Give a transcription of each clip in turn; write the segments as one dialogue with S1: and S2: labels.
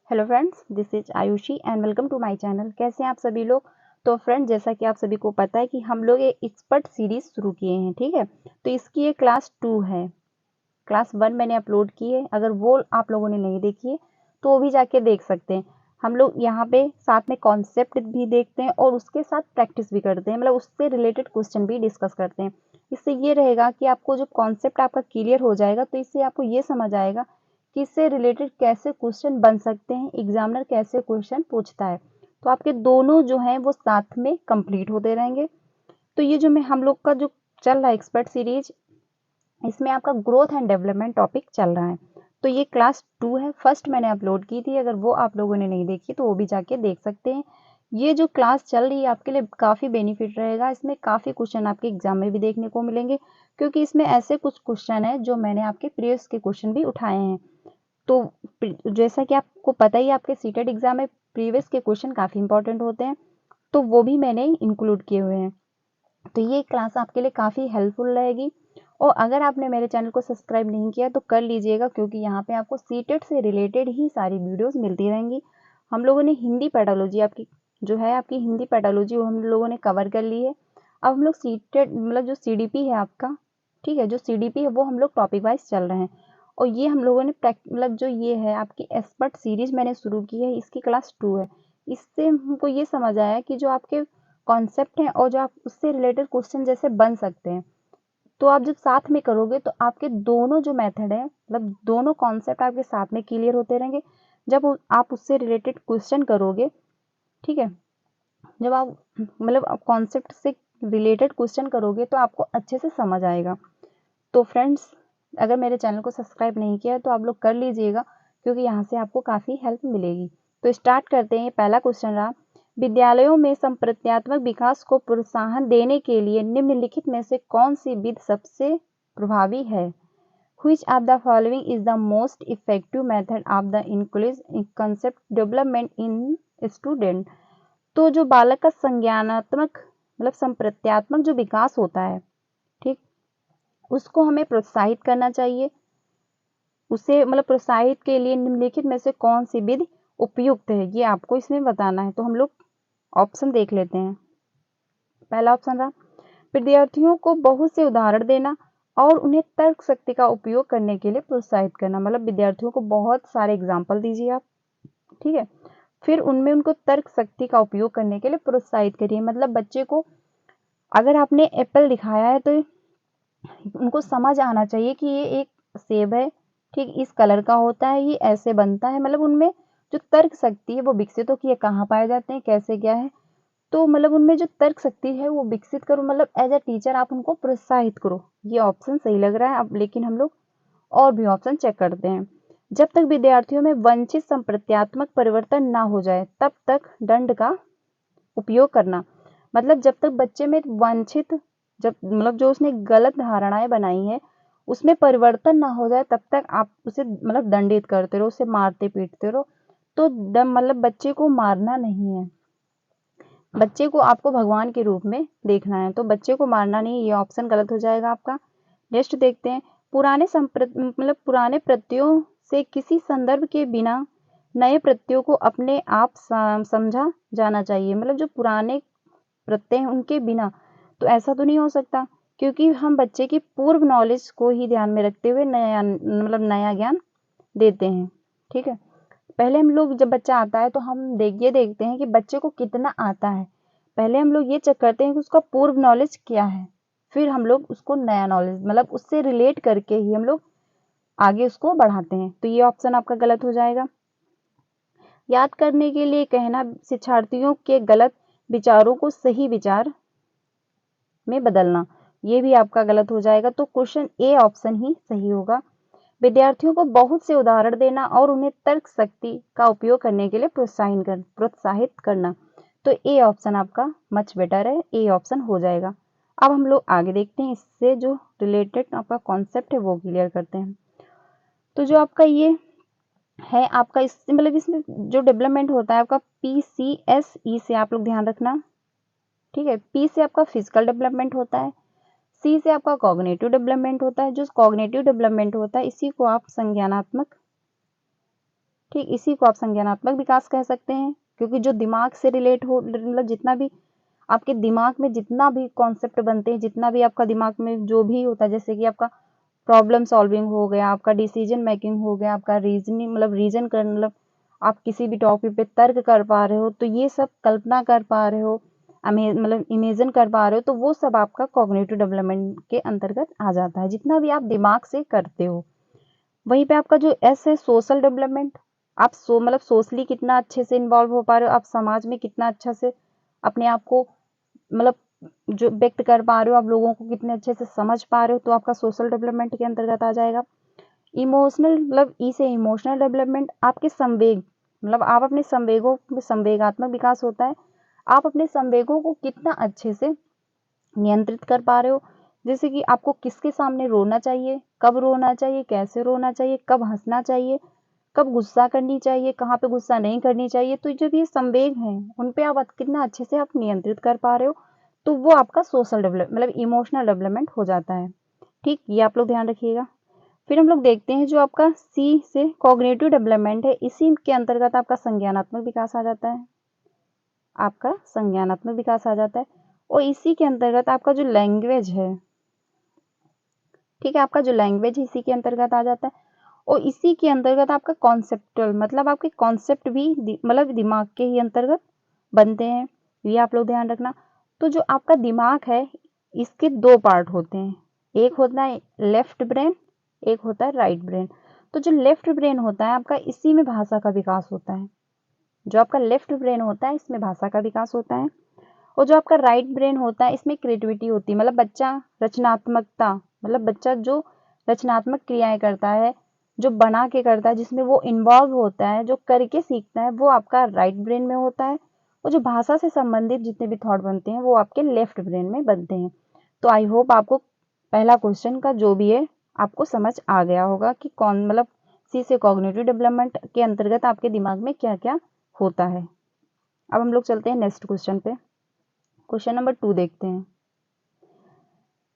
S1: Hello friends, this is Ayushi and welcome to my channel. कैसे हैं आप सभी लोग। तो फ्रेंड्स, जैसा कि आप सभी को पता है कि हम लोग एक एक्सपर्ट सीरीज शुरू किए हैं, ठीक है। तो इसकी ये क्लास 2 है। क्लास 1 मैंने अपलोड की है, अगर वो आप लोगों ने नहीं देखी है तो वो भी जाके देख सकते हैं। हम लोग यहाँ पे साथ में कॉन्सेप्ट भी देखते हैं और उसके साथ प्रैक्टिस भी करते हैं, मतलब उससे रिलेटेड क्वेश्चन भी डिस्कस करते हैं। इससे ये रहेगा कि आपको जो कॉन्सेप्ट आपका क्लियर हो जाएगा, तो इससे आपको ये समझ आएगा कि इससे रिलेटेड कैसे क्वेश्चन बन सकते हैं, एग्जामिनर कैसे क्वेश्चन पूछता है। तो आपके दोनों जो हैं वो साथ में कंप्लीट होते रहेंगे। तो ये जो मैं हम लोग का जो चल रहा है एक्सपर्ट सीरीज, इसमें आपका ग्रोथ एंड डेवलपमेंट टॉपिक चल रहा है। तो ये क्लास 2 है, फर्स्ट मैंने अपलोड की थी, अगर वो आप लोगों ने नहीं देखी तो वो भी जाके देख सकते हैं। ये जो क्लास चल रही है आपके लिए काफ़ी बेनिफिट रहेगा, इसमें काफ़ी क्वेश्चन आपके एग्जाम में भी देखने को मिलेंगे, क्योंकि इसमें ऐसे कुछ क्वेश्चन है जो मैंने आपके प्रीवियस के क्वेश्चन भी उठाए हैं। तो जैसा कि आपको पता ही है, आपके सीटेट एग्जाम में प्रीवियस के क्वेश्चन काफ़ी इंपॉर्टेंट होते हैं, तो वो भी मैंने इंक्लूड किए हुए हैं। तो ये क्लास आपके लिए काफ़ी हेल्पफुल रहेगी। और अगर आपने मेरे चैनल को सब्सक्राइब नहीं किया तो कर लीजिएगा, क्योंकि यहाँ पे आपको सीटेट से रिलेटेड ही सारी वीडियोस मिलती रहेंगी। हम लोगों ने हिंदी पेडोलॉजी आपकी जो है, आपकी हिंदी पेडोलॉजी वो हम लोगों ने कवर कर ली है। अब हम लोग सीटेट मतलब जो सीडीपी है आपका, ठीक है, जो सीडीपी है वो हम लोग टॉपिक वाइज चल रहे हैं। और ये हम लोगों ने मतलब जो ये है आपकी एक्सपर्ट सीरीज मैंने शुरू की है, इसकी क्लास 2 है। इससे हमको ये समझ आया कि जो आपके कॉन्सेप्ट हैं और जो आप उससे रिलेटेड क्वेश्चन जैसे बन सकते हैं, तो आप जब साथ में करोगे तो आपके दोनों जो मेथड है, मतलब दोनों कॉन्सेप्ट आपके साथ में क्लियर होते रहेंगे। जब आप उससे रिलेटेड क्वेश्चन करोगे, ठीक है, जब आप मतलब कॉन्सेप्ट से रिलेटेड क्वेश्चन करोगे तो आपको अच्छे से समझ आएगा। तो फ्रेंड्स, अगर मेरे चैनल को सब्सक्राइब नहीं किया है तो आप लोग कर लीजिएगा, क्योंकि यहाँ से आपको काफ़ी हेल्प मिलेगी। तो स्टार्ट करते हैं। पहला क्वेश्चन रहा, विद्यालयों में संप्रत्यात्मक विकास को प्रोत्साहन देने के लिए निम्नलिखित में से कौन सी विधि सबसे प्रभावी है। Which of the following is the most effective method of the increase in concept development in student। तो जो बालक का संज्ञानात्मक मतलब संप्रत्यात्मक जो विकास होता है, ठीक, उसको हमें प्रोत्साहित करना चाहिए। उसे मतलब प्रोत्साहित के लिए निम्नलिखित में से कौन सी विधि उपयुक्त है, ये आपको इसमें बताना है। तो हम लोग ऑप्शन देख लेते हैं। पहला ऑप्शन रहा, विद्यार्थियों को बहुत से उदाहरण देना और उन्हें तर्क शक्ति का उपयोग करने के लिए प्रोत्साहित करना। मतलब विद्यार्थियों को बहुत सारे एग्जाम्पल दीजिए आप, ठीक है, फिर उनमें उनको तर्क शक्ति का उपयोग करने के लिए प्रोत्साहित करिए। मतलब बच्चे को अगर आपने एप्पल दिखाया है तो उनको समझ आना चाहिए कि ये एक सेब है, ठीक, इस कलर का होता है, ये ऐसे बनता है। मतलब उनमें जो तर्क शक्ति है वो विकसित हो कि ये कहाँ पाए जाते हैं, कैसे क्या है। तो मतलब उनमें जो तर्क शक्ति है वो विकसित करो, मतलब एज अ टीचर आप उनको प्रोत्साहित करो। ये ऑप्शन सही लग रहा है अब, लेकिन हम लोग और भी ऑप्शन चेक करते हैं। जब तक विद्यार्थियों में वांछित संप्रत्यात्मक परिवर्तन ना हो जाए तब तक दंड का उपयोग करना। मतलब जब तक बच्चे में वांछित, जब मतलब जो उसने गलत धारणाएं बनाई है उसमें परिवर्तन ना हो जाए तब तक आप उसे मतलब दंडित करते रहो, उसे मारते पीटते रहो। तो मतलब बच्चे को मारना नहीं है, बच्चे को आपको भगवान के रूप में देखना है। तो बच्चे को मारना नहीं, ये ऑप्शन गलत हो जाएगा आपका। नेक्स्ट देखते हैं, मतलब पुराने प्रत्ययों से किसी संदर्भ के बिना नए प्रत्ययों को अपने आप समझा जाना चाहिए। मतलब जो पुराने प्रत्यय हैं उनके बिना, तो ऐसा तो नहीं हो सकता, क्योंकि हम बच्चे की पूर्व नॉलेज को ही ध्यान में रखते हुए नया ज्ञान देते हैं, ठीक है। पहले हम लोग जब बच्चा आता है तो हम ये देखते हैं कि बच्चे को कितना आता है। पहले हम लोग ये चेक करते हैं कि उसका पूर्व नॉलेज क्या है, फिर हम लोग उसको नया नॉलेज मतलब उससे रिलेट करके ही हम लोग आगे उसको बढ़ाते हैं। तो ये ऑप्शन आपका गलत हो जाएगा। याद करने के लिए कहना, शिक्षार्थियों के गलत विचारों को सही विचार में बदलना, ये भी आपका गलत हो जाएगा। तो क्वेश्चन ए ऑप्शन ही सही होगा। विद्यार्थियों को बहुत से उदाहरण देना और उन्हें तर्क शक्ति का उपयोग करने के लिए प्रोत्साहित करना। तो ए ऑप्शन आपका मच बेटर है, ए ऑप्शन हो जाएगा। अब हम लोग आगे देखते हैं, इससे जो रिलेटेड आपका कॉन्सेप्ट है वो क्लियर करते हैं। तो जो आपका ये है आपका इससे मतलब इसमें जो डेवलपमेंट होता है आपका PCSE से आप लोग ध्यान रखना, ठीक है। पी से आपका फिजिकल डेवलपमेंट होता है, सी से आपका कॉग्निटिव डेवलपमेंट होता है। जो कॉग्निटिव डेवलपमेंट होता है इसी को आप संज्ञानात्मक, ठीक, इसी को आप संज्ञानात्मक विकास कह सकते हैं, क्योंकि जो दिमाग से रिलेट हो, मतलब जितना भी आपके दिमाग में जितना भी कॉन्सेप्ट बनते हैं, जितना भी आपका दिमाग में जो भी होता है, जैसे कि आपका प्रॉब्लम सॉल्विंग हो गया, आपका डिसीजन मेकिंग हो गया, आपका रीजनिंग मतलब रीजन कर मतलब आप किसी भी टॉपिक पे तर्क कर पा रहे हो, तो ये सब कल्पना कर पा रहे हो, मतलब इमेजिन कर पा रहे हो, तो वो सब आपका कॉग्निटिव डेवलपमेंट के अंतर्गत आ जाता है, जितना भी आप दिमाग से करते हो। वहीं पे आपका जो एस है सोशल डेवलपमेंट, आप मतलब सोशली कितना अच्छे से इन्वॉल्व हो पा रहे हो, आप समाज में कितना अच्छा से अपने आप को मतलब जो व्यक्त कर पा रहे हो, आप लोगों को कितने अच्छे से समझ पा रहे हो, तो आपका सोशल डेवलपमेंट के अंतर्गत आ जाएगा। इमोशनल मतलब ई से इमोशनल डेवलपमेंट, आपके संवेग मतलब आप अपने संवेगों में संवेगात्मक विकास होता है, आप अपने संवेगों को कितना अच्छे से नियंत्रित कर पा रहे हो, जैसे कि आपको किसके सामने रोना चाहिए, कब रोना चाहिए, कैसे रोना चाहिए, कब हंसना चाहिए, कब गुस्सा करनी चाहिए, कहाँ पे गुस्सा नहीं करनी चाहिए, तो जब ये संवेग हैं उन पे आप कितना अच्छे से आप नियंत्रित कर पा रहे हो, तो वो आपका सोशल डेवलप मतलब इमोशनल डेवलपमेंट हो जाता है। ठीक, ये आप लोग ध्यान रखिएगा। फिर हम लोग देखते हैं जो आपका सी से कॉग्निटिव डेवलपमेंट है, इसी के अंतर्गत आपका संज्ञानात्मक विकास आ जाता है, आपका संज्ञानात्मक विकास आ जाता है, और इसी के अंतर्गत आपका जो लैंग्वेज है, ठीक है, आपका जो लैंग्वेज है इसी के अंतर्गत आ जाता है, और इसी के अंतर्गत आपका कॉन्सेप्टुअल मतलब आपके कॉन्सेप्ट भी मतलब दिमाग के ही अंतर्गत बनते हैं, ये आप लोग ध्यान रखना। तो जो आपका दिमाग है इसके दो पार्ट होते हैं, एक होता है लेफ्ट ब्रेन, एक होता है राइट ब्रेन। तो जो लेफ्ट ब्रेन होता है आपका, इसी में भाषा का विकास होता है, जो आपका लेफ्ट ब्रेन होता है इसमें भाषा का विकास होता है, और जो आपका राइट ब्रेन होता है इसमें क्रिएटिविटी होती है, मतलब बच्चा रचनात्मकता मतलब बच्चा जो रचनात्मक क्रियाएं करता है, जो बना के करता है, जिसमें वो इन्वॉल्व होता है, जो करके सीखता है, वो आपका राइट ब्रेन में होता है, और जो भाषा से संबंधित जितने भी थॉट बनते हैं वो आपके लेफ्ट ब्रेन में बनते हैं। तो आई होप आपको पहला क्वेश्चन का जो भी है आपको समझ आ गया होगा कि कौन मतलब सी से कॉग्निटिव डेवलपमेंट के अंतर्गत आपके दिमाग में क्या क्या होता है। अब हम लोग चलते हैं नेक्स्ट क्वेश्चन पे। क्वेश्चन नंबर 2 देखते हैं।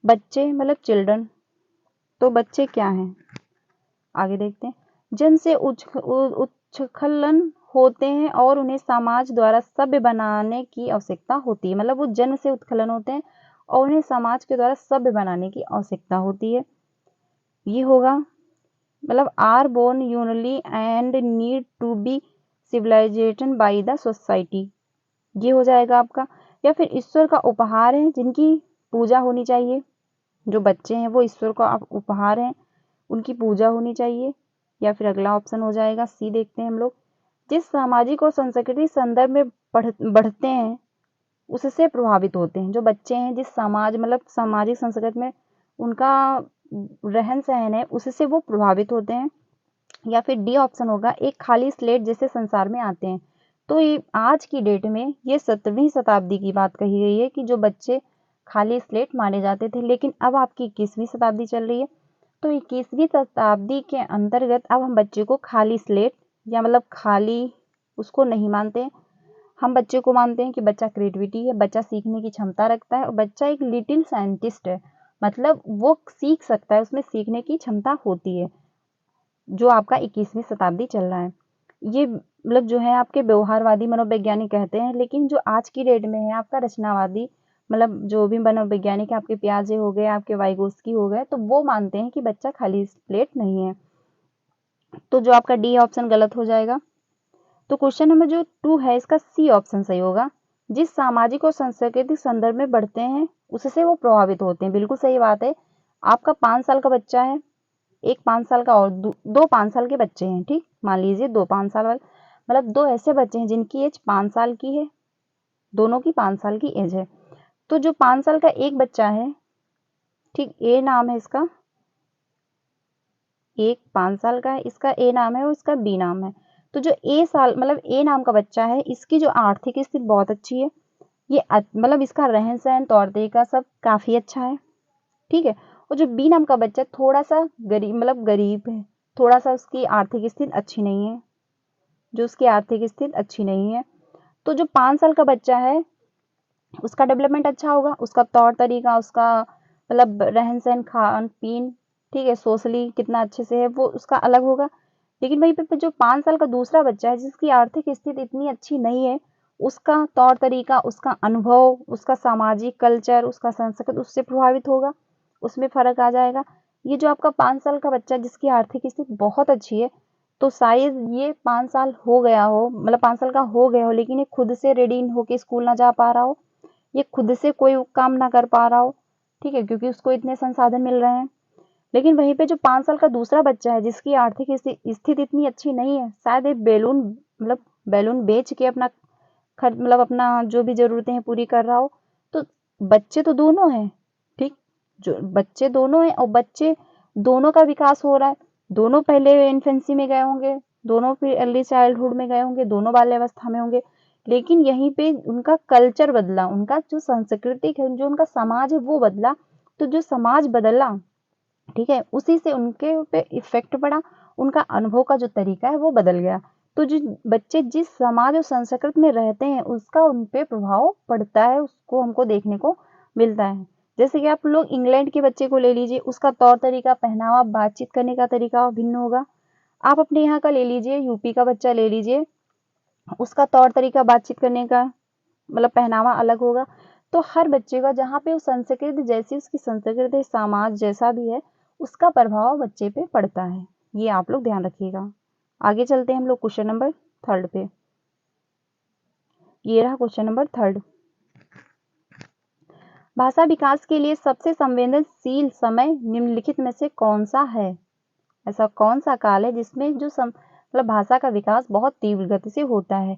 S1: बच्चे मतलब चिल्ड्रन, तो बच्चे क्या हैं, आगे देखते हैं। जन्म से उच्छखलन होते हैं और उन्हें समाज द्वारा सभ्य बनाने की आवश्यकता होती है, मतलब वो जन्म से उत्खलन होते हैं और उन्हें समाज के द्वारा सभ्य बनाने की आवश्यकता होती है। ये होगा मतलब are born unruly and need to be civilization by the society, ये हो जाएगा आपका। या फिर ईश्वर का उपहार है जिनकी पूजा होनी चाहिए, जो बच्चे हैं वो ईश्वर का उपहार हैं, उनकी पूजा होनी चाहिए। या फिर अगला ऑप्शन हो जाएगा सी, देखते हैं हम लोग। जिस सामाजिक और सांस्कृतिक संदर्भ में बढ़ते हैं उससे प्रभावित होते हैं, जो बच्चे हैं जिस समाज मतलब सामाजिक संस्कृति में उनका रहन सहन है उससे वो प्रभावित होते हैं। या फिर डी ऑप्शन होगा एक खाली स्लेट जैसे संसार में आते हैं। तो ये आज की डेट में ये 17वीं शताब्दी की बात कही गई है कि जो बच्चे खाली स्लेट माने जाते थे, लेकिन अब आपकी 21वीं शताब्दी चल रही है, तो 21वीं शताब्दी के अंतर्गत अब हम बच्चे को खाली स्लेट या मतलब खाली उसको नहीं मानते हैं, हम बच्चे को मानते हैं कि बच्चा क्रिएटिविटी है, बच्चा सीखने की क्षमता रखता है और बच्चा एक लिटिल साइंटिस्ट है, मतलब वो सीख सकता है, उसमें सीखने की क्षमता होती है, जो आपका 21वीं शताब्दी चल रहा है। ये मतलब जो है आपके व्यवहारवादी मनोवैज्ञानिक कहते हैं, लेकिन जो आज की डेट में है आपका रचनावादी मतलब जो भी मनोवैज्ञानिक आपके पियाजे हो गए, आपके वाइगोस्की हो गए, तो वो मानते हैं कि बच्चा खाली स्लेट नहीं है। तो जो आपका डी ऑप्शन गलत हो जाएगा। तो क्वेश्चन नंबर जो 2 है इसका सी ऑप्शन सही होगा। जिस सामाजिक और सांस्कृतिक संदर्भ में बढ़ते हैं उससे वो प्रभावित होते हैं, बिल्कुल सही बात है। आपका 5 साल का बच्चा है, एक 5 साल का और दो 5 साल के बच्चे हैं, ठीक, मान लीजिए 2 5 साल वाले मतलब 2 ऐसे बच्चे हैं जिनकी एज 5 साल की है, दोनों की 5 साल की एज है। तो जो 5 साल का एक बच्चा है, ठीक, ए नाम है इसका, एक 5 साल का है, इसका ए नाम है और इसका बी नाम है। तो जो ए साल मतलब ए नाम का बच्चा है इसकी जो आर्थिक स्थिति बहुत अच्छी है, ये मतलब इसका रहन सहन तौर तरीका सब काफी अच्छा है, ठीक है। और जो बी नाम का बच्चा थोड़ा सा गरीब मतलब गरीब है, थोड़ा सा उसकी आर्थिक स्थिति अच्छी नहीं है, जो उसकी आर्थिक स्थिति अच्छी नहीं है। तो जो 5 साल का बच्चा है उसका डेवलपमेंट अच्छा होगा, उसका तौर तरीका, उसका मतलब रहन सहन, खान पीन, ठीक है, सोशली कितना अच्छे से है वो उसका अलग होगा। लेकिन वहीं पे जो 5 साल का दूसरा बच्चा है जिसकी आर्थिक स्थिति इतनी अच्छी नहीं है, उसका तौर तरीका, उसका अनुभव, उसका सामाजिक कल्चर, उसका संस्कृत उससे प्रभावित होगा, उसमें फ़र्क आ जाएगा। ये जो आपका 5 साल का बच्चा जिसकी आर्थिक स्थिति बहुत अच्छी है, तो शायद ये 5 साल हो गया हो, मतलब 5 साल का हो गया हो, लेकिन ये खुद से रेडी होके स्कूल ना जा पा रहा हो, ये खुद से कोई काम ना कर पा रहा हो, ठीक है, क्योंकि उसको इतने संसाधन मिल रहे हैं। लेकिन वहीं पे जो 5 साल का दूसरा बच्चा है जिसकी आर्थिक स्थिति इतनी अच्छी नहीं है, शायद एक बैलून बेच के अपना मतलब अपना जो भी ज़रूरतें हैं पूरी कर रहा हो। तो बच्चे तो दोनों हैं, ठीक? जो बच्चे दोनों हैं और बच्चे दोनों का विकास हो रहा है। दोनों पहले इन्फेंसी में गए होंगे, दोनों फिर अर्ली चाइल्डहुड में गए होंगे, दोनों बाल्यावस्था में होंगे। लेकिन यहीं पे उनका कल्चर बदला, उनका जो सांस्कृतिक है, जो उनका समाज है वो बदला। तो जो समाज बदला, ठीक है, उसी से उनके पे इफेक्ट पड़ा, उनका अनुभव का जो तरीका है वो बदल गया। तो जो बच्चे जिस समाज और संस्कृति में रहते हैं उसका उन पे प्रभाव पड़ता है, उसको हमको देखने को मिलता है। जैसे कि आप लोग इंग्लैंड के बच्चे को ले लीजिए, उसका तौर तरीका, पहनावा, बातचीत करने का तरीका भिन्न होगा। आप अपने यहाँ का ले लीजिए, यूपी का बच्चा ले लीजिए, उसका तौर तरीका बातचीत करने का, मतलब पहनावा अलग होगा। तो हर बच्चे का जहाँ पे उस संस्कृति जैसी उसकी संस्कृति, समाज जैसा भी है, उसका प्रभाव बच्चे पे पड़ता है। ये आप लोग ध्यान रखिएगा। आगे चलते हैं हम लोग क्वेश्चन नंबर 3 पे। ये रहा क्वेश्चन नंबर 3। भाषा विकास के लिए सबसे संवेदनशील समय निम्नलिखित में से कौन सा है? ऐसा कौन सा काल है जिसमें जो मतलब भाषा का विकास बहुत तीव्र गति से होता है?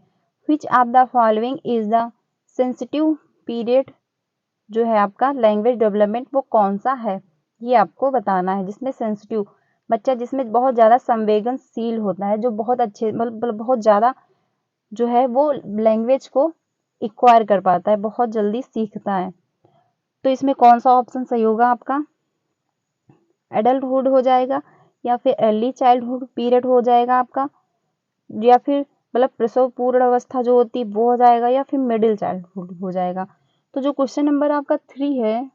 S1: Which of the following is the sensitive period जो है आपका लैंग्वेज डेवलपमेंट, वो कौन सा है? ये आपको बताना है। जिसमें सेंसिटिव बच्चा, जिसमें बहुत ज़्यादा संवेदनशील होता है, जो बहुत अच्छे मतलब बहुत ज़्यादा जो है वो लैंग्वेज को एक्वायर कर पाता है, बहुत जल्दी सीखता है। तो इसमें कौन सा ऑप्शन सही होगा आपका? एडल्टहुड हो जाएगा, या फिर अर्ली चाइल्डहुड पीरियड हो जाएगा आपका, या फिर मतलब प्रसव पूर्ण अवस्था जो होती है वो हो जाएगा, या फिर मिडिल चाइल्डहुड हो जाएगा। तो जो क्वेश्चन नंबर आपका 3 है,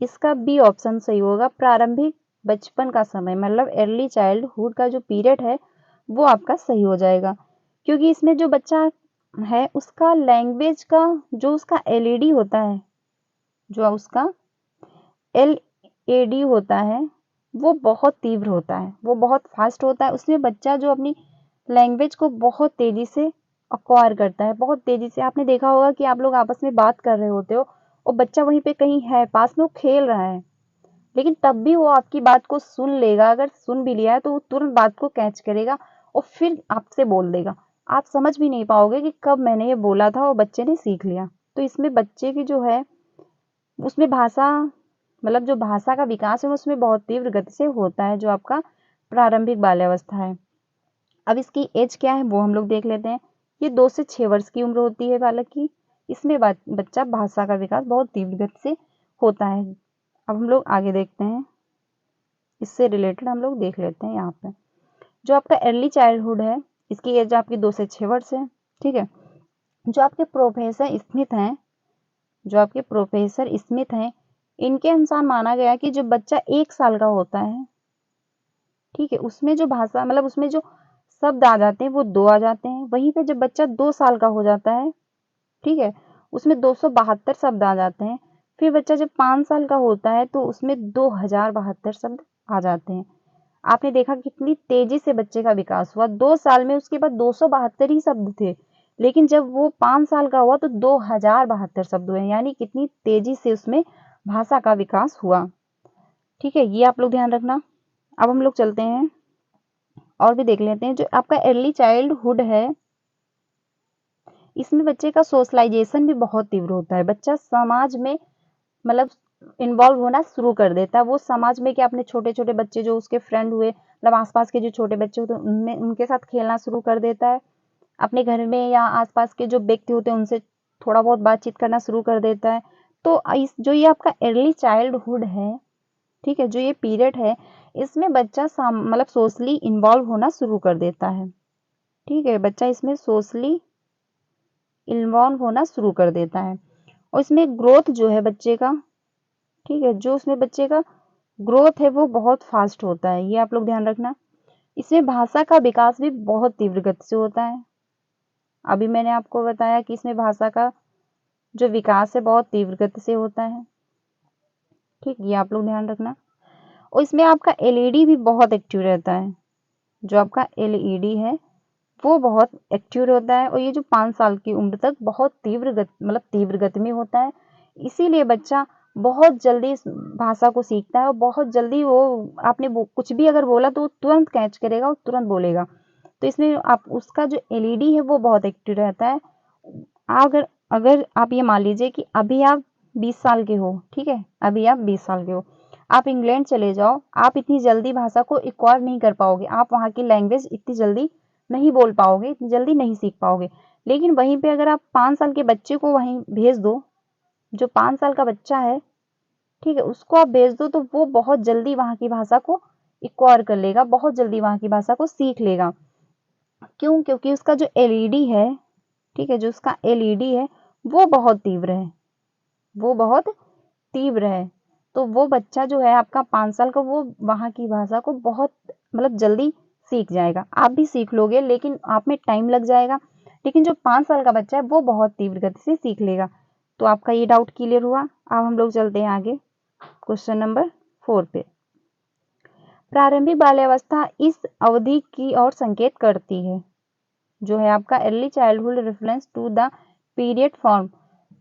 S1: इसका बी ऑप्शन सही होगा। प्रारंभिक बचपन का समय, मतलब अर्ली चाइल्डहुड का जो पीरियड है वो आपका सही हो जाएगा। क्योंकि इसमें जो बच्चा है उसका लैंग्वेज का जो उसका एलईडी होता है, जो उसका एलएडी होता है, वो बहुत तीव्र होता है, वो बहुत फास्ट होता है। उसमें बच्चा जो अपनी लैंग्वेज को बहुत तेजी से अक्वायर करता है, बहुत तेजी से। आपने देखा होगा कि आप लोग आपस में बात कर रहे होते हो और बच्चा वहीं पे कहीं है पास में, वो खेल रहा है, लेकिन तब भी वो आपकी बात को सुन लेगा। अगर सुन भी लिया है तो वो तुरंत बात को कैच करेगा और फिर आपसे बोल देगा। आप समझ भी नहीं पाओगे कि कब मैंने ये बोला था और बच्चे ने सीख लिया। तो इसमें बच्चे की जो है उसमें भाषा, मतलब जो भाषा का विकास है उसमें बहुत तीव्र गति से होता है, जो आपका प्रारंभिक बाल्यावस्था है। अब इसकी एज क्या है वो हम लोग देख लेते हैं। ये 2 से 6 वर्ष की उम्र होती है बालक की। इसमें बच्चा भाषा का विकास बहुत तीव्र गति से होता है। अब हम लोग आगे देखते हैं, इससे रिलेटेड हम लोग देख लेते हैं। यहाँ पे जो आपका अर्ली चाइल्डहुड है, इसकी एज आपकी 2 से 6 वर्ष है, ठीक है। जो आपके प्रोफेसर स्मिथ हैं, इनके अनुसार माना गया कि जो बच्चा 1 साल का होता है, ठीक है, उसमें जो भाषा, मतलब उसमें जो शब्द आ जाते हैं वो 2 आ जाते हैं। वहीं पे जब बच्चा 2 साल का हो जाता है, ठीक है, उसमें 272 शब्द आ जाते हैं। फिर बच्चा जब 5 साल का होता है तो उसमें 2072 शब्द आ जाते हैं। आपने देखा कितनी तेजी से बच्चे का विकास हुआ। 2 साल में उसके बाद 272 ही शब्द थे, लेकिन जब वो 5 साल का हुआ तो 2072 शब्द हुए, यानी कितनी तेजी से उसमें भाषा का विकास हुआ, ठीक है। ये आप लोग ध्यान रखना। अब हम लोग चलते हैं और भी देख लेते हैं। जो आपका अर्ली चाइल्डहुड है, इसमें बच्चे का सोशलाइजेशन भी बहुत तीव्र होता है। बच्चा समाज में मतलब इन्वॉल्व होना शुरू कर देता है। वो समाज में क्या, अपने छोटे छोटे बच्चे जो उसके फ्रेंड हुए, मतलब आसपास के जो छोटे बच्चे होते हैं उनमें उनके साथ खेलना शुरू कर देता है। अपने घर में या आसपास के जो व्यक्ति होते हैं उनसे थोड़ा बहुत बातचीत करना शुरू कर देता है। तो इस जो ये आपका अर्ली चाइल्डहुड है, ठीक है, जो ये पीरियड है, इसमें बच्चा मतलब सोशली इन्वॉल्व होना शुरू कर देता है, ठीक है। बच्चा इसमें सोशली इन्वॉल्व होना शुरू कर देता है और इसमें ग्रोथ जो है बच्चे का, ठीक है, जो उसमें बच्चे का ग्रोथ है वो बहुत फास्ट होता है। ये आप लोग ध्यान रखना। इसमें भाषा का विकास भी बहुत तीव्र गति से होता है। अभी मैंने आपको बताया कि इसमें भाषा का जो विकास है बहुत तीव्र गति से होता है। ठीक, ये आप लोग ध्यान रखना। और इसमें आपका एलईडी भी बहुत एक्टिव रहता है। जो आपका एलईडी है वो बहुत एक्टिव होता है और ये जो 5 साल की उम्र तक बहुत तीव्र गति में होता है। इसीलिए बच्चा बहुत जल्दी इस भाषा को सीखता है और बहुत जल्दी वो आपने कुछ भी अगर बोला तो वो तुरंत कैच करेगा और तुरंत बोलेगा। तो इसमें आप उसका जो एलईडी है वो बहुत एक्टिव रहता है। अगर अगर आप ये मान लीजिए कि अभी आप 20 साल के हो, ठीक है, अभी आप 20 साल के हो, आप इंग्लैंड चले जाओ, आप इतनी जल्दी भाषा को एक्वायर नहीं कर पाओगे, आप वहाँ की लैंग्वेज इतनी जल्दी नहीं बोल पाओगे, इतनी जल्दी नहीं सीख पाओगे। लेकिन वहीं पे अगर आप 5 साल के बच्चे को वहीं भेज दो, जो 5 साल का बच्चा है, ठीक है, उसको आप भेज दो तो वो बहुत जल्दी वहाँ की भाषा को एक्वायर कर लेगा, बहुत जल्दी वहाँ की भाषा को सीख लेगा। क्यों? क्योंकि उसका जो एलईडी है, ठीक है, जो उसका एलईडी है वो बहुत तीव्र है, वो बहुत तीव्र है। तो वो बच्चा जो है आपका 5 साल का, वो वहाँ की भाषा को बहुत जल्दी सीख जाएगा। आप भी सीख लोगे लेकिन आप में टाइम लग जाएगा, लेकिन जो 5 साल का बच्चा है वो बहुत तीव्र गति से सीख लेगा। तो आपका ये डाउट क्लियर हुआ। अब हम लोग चलते हैं आगे क्वेश्चन नंबर 4 पे। प्रारंभिक बाल्यावस्था इस अवधि की ओर संकेत करती है, जो है आपका early childhood reference to the period form.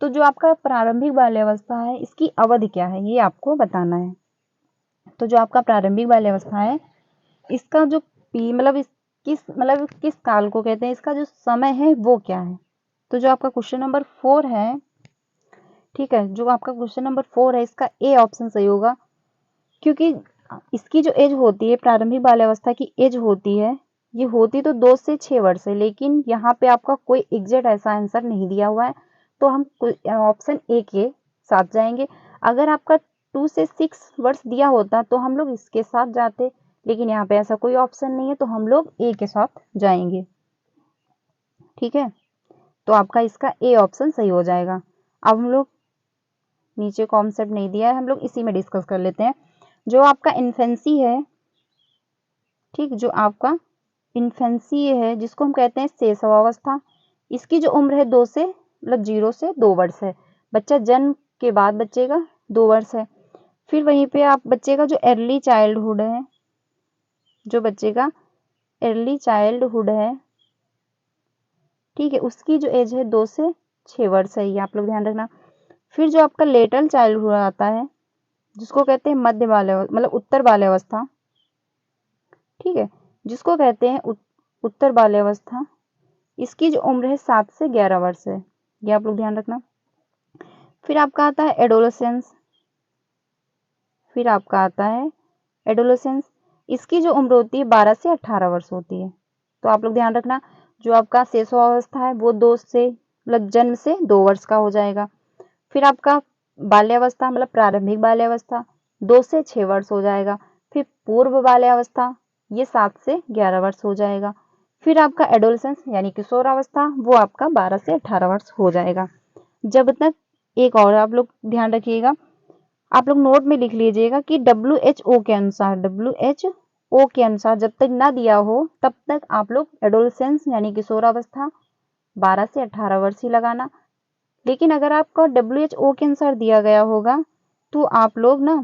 S1: तो जो आपका प्रारंभिक बाल्यावस्था है इसकी अवधि क्या है ये आपको बताना है। तो जो आपका प्रारंभिक बाल्यावस्था है इसका जो किस काल को कहते हैं, इसका जो समय है वो क्या है। तो जो आपका क्वेश्चन नंबर 4 है, ठीक है, जो आपका क्वेश्चन नंबर 4 है इसका ए ऑप्शन सही होगा, क्योंकि इसकी जो एज होती है, प्रारंभिक बाल्यावस्था की एज होती है, ये होती तो 2 से 6 वर्ष है, लेकिन यहाँ पे आपका कोई एग्जैक्ट ऐसा आंसर नहीं दिया हुआ है, तो हम ऑप्शन ए के साथ जाएंगे। अगर आपका 2 से 6 वर्ष दिया होता तो हम लोग इसके साथ जाते, लेकिन यहाँ पे ऐसा कोई ऑप्शन नहीं है तो हम लोग ए के साथ जाएंगे। ठीक है, तो आपका इसका ए ऑप्शन सही हो जाएगा। अब हम लोग नीचे कॉन्सेप्ट नहीं दिया है, हम लोग इसी में डिस्कस कर लेते हैं। जो आपका इन्फेंसी है, ठीक, जो आपका इन्फेंसी है जिसको हम कहते हैं शैशवावस्था, इसकी जो उम्र है 2 से 0 से 2 वर्ष है। बच्चा जन्म के बाद बच्चे का 2 वर्ष है। फिर वहीं पे आप बच्चे का जो अर्ली चाइल्डहुड है, जो बच्चे का अर्ली चाइल्डहुड है, ठीक है, उसकी जो एज है 2 से 6 वर्ष है, ये आप लोग ध्यान रखना। फिर जो आपका लेटल चाइल्डहुड आता है जिसको कहते हैं मध्य बाल्यावस्था, उत्तर बाल्यावस्था, ठीक है, जिसको कहते हैं उत्तर बाल्यावस्था, इसकी जो उम्र है 7 से 11 वर्ष है, ये आप लोग ध्यान रखना। फिर आपका आता है एडोलेसेंस, फिर आपका आता है एडोलेसेंस, इसकी जो उम्र होती है 12 से 18 वर्ष होती है। तो आप लोग ध्यान रखना, जो आपका शैशवावस्था है वो 2 से जन्म से 2 वर्ष का हो जाएगा। फिर आपका बाल्यावस्था प्रारंभिक बाल्यावस्था 2 से 6 वर्ष हो जाएगा। फिर पूर्व बाल्यावस्था ये 7 से 11 वर्ष हो जाएगा। फिर आपका एडोलेसेंस यानी किशोरावस्था वो आपका 12 से 18 वर्ष हो जाएगा। जब तक, एक और आप लोग ध्यान रखिएगा, आप लोग नोट में लिख लीजिएगा कि WHO के अनुसार, WHO के अनुसार जब तक ना दिया हो तब तक आप लोग एडोलेसेंस यानी किशोरावस्था 12 से 18 वर्ष ही लगाना। लेकिन अगर आपका WHO के अनुसार दिया गया होगा तो आप लोग ना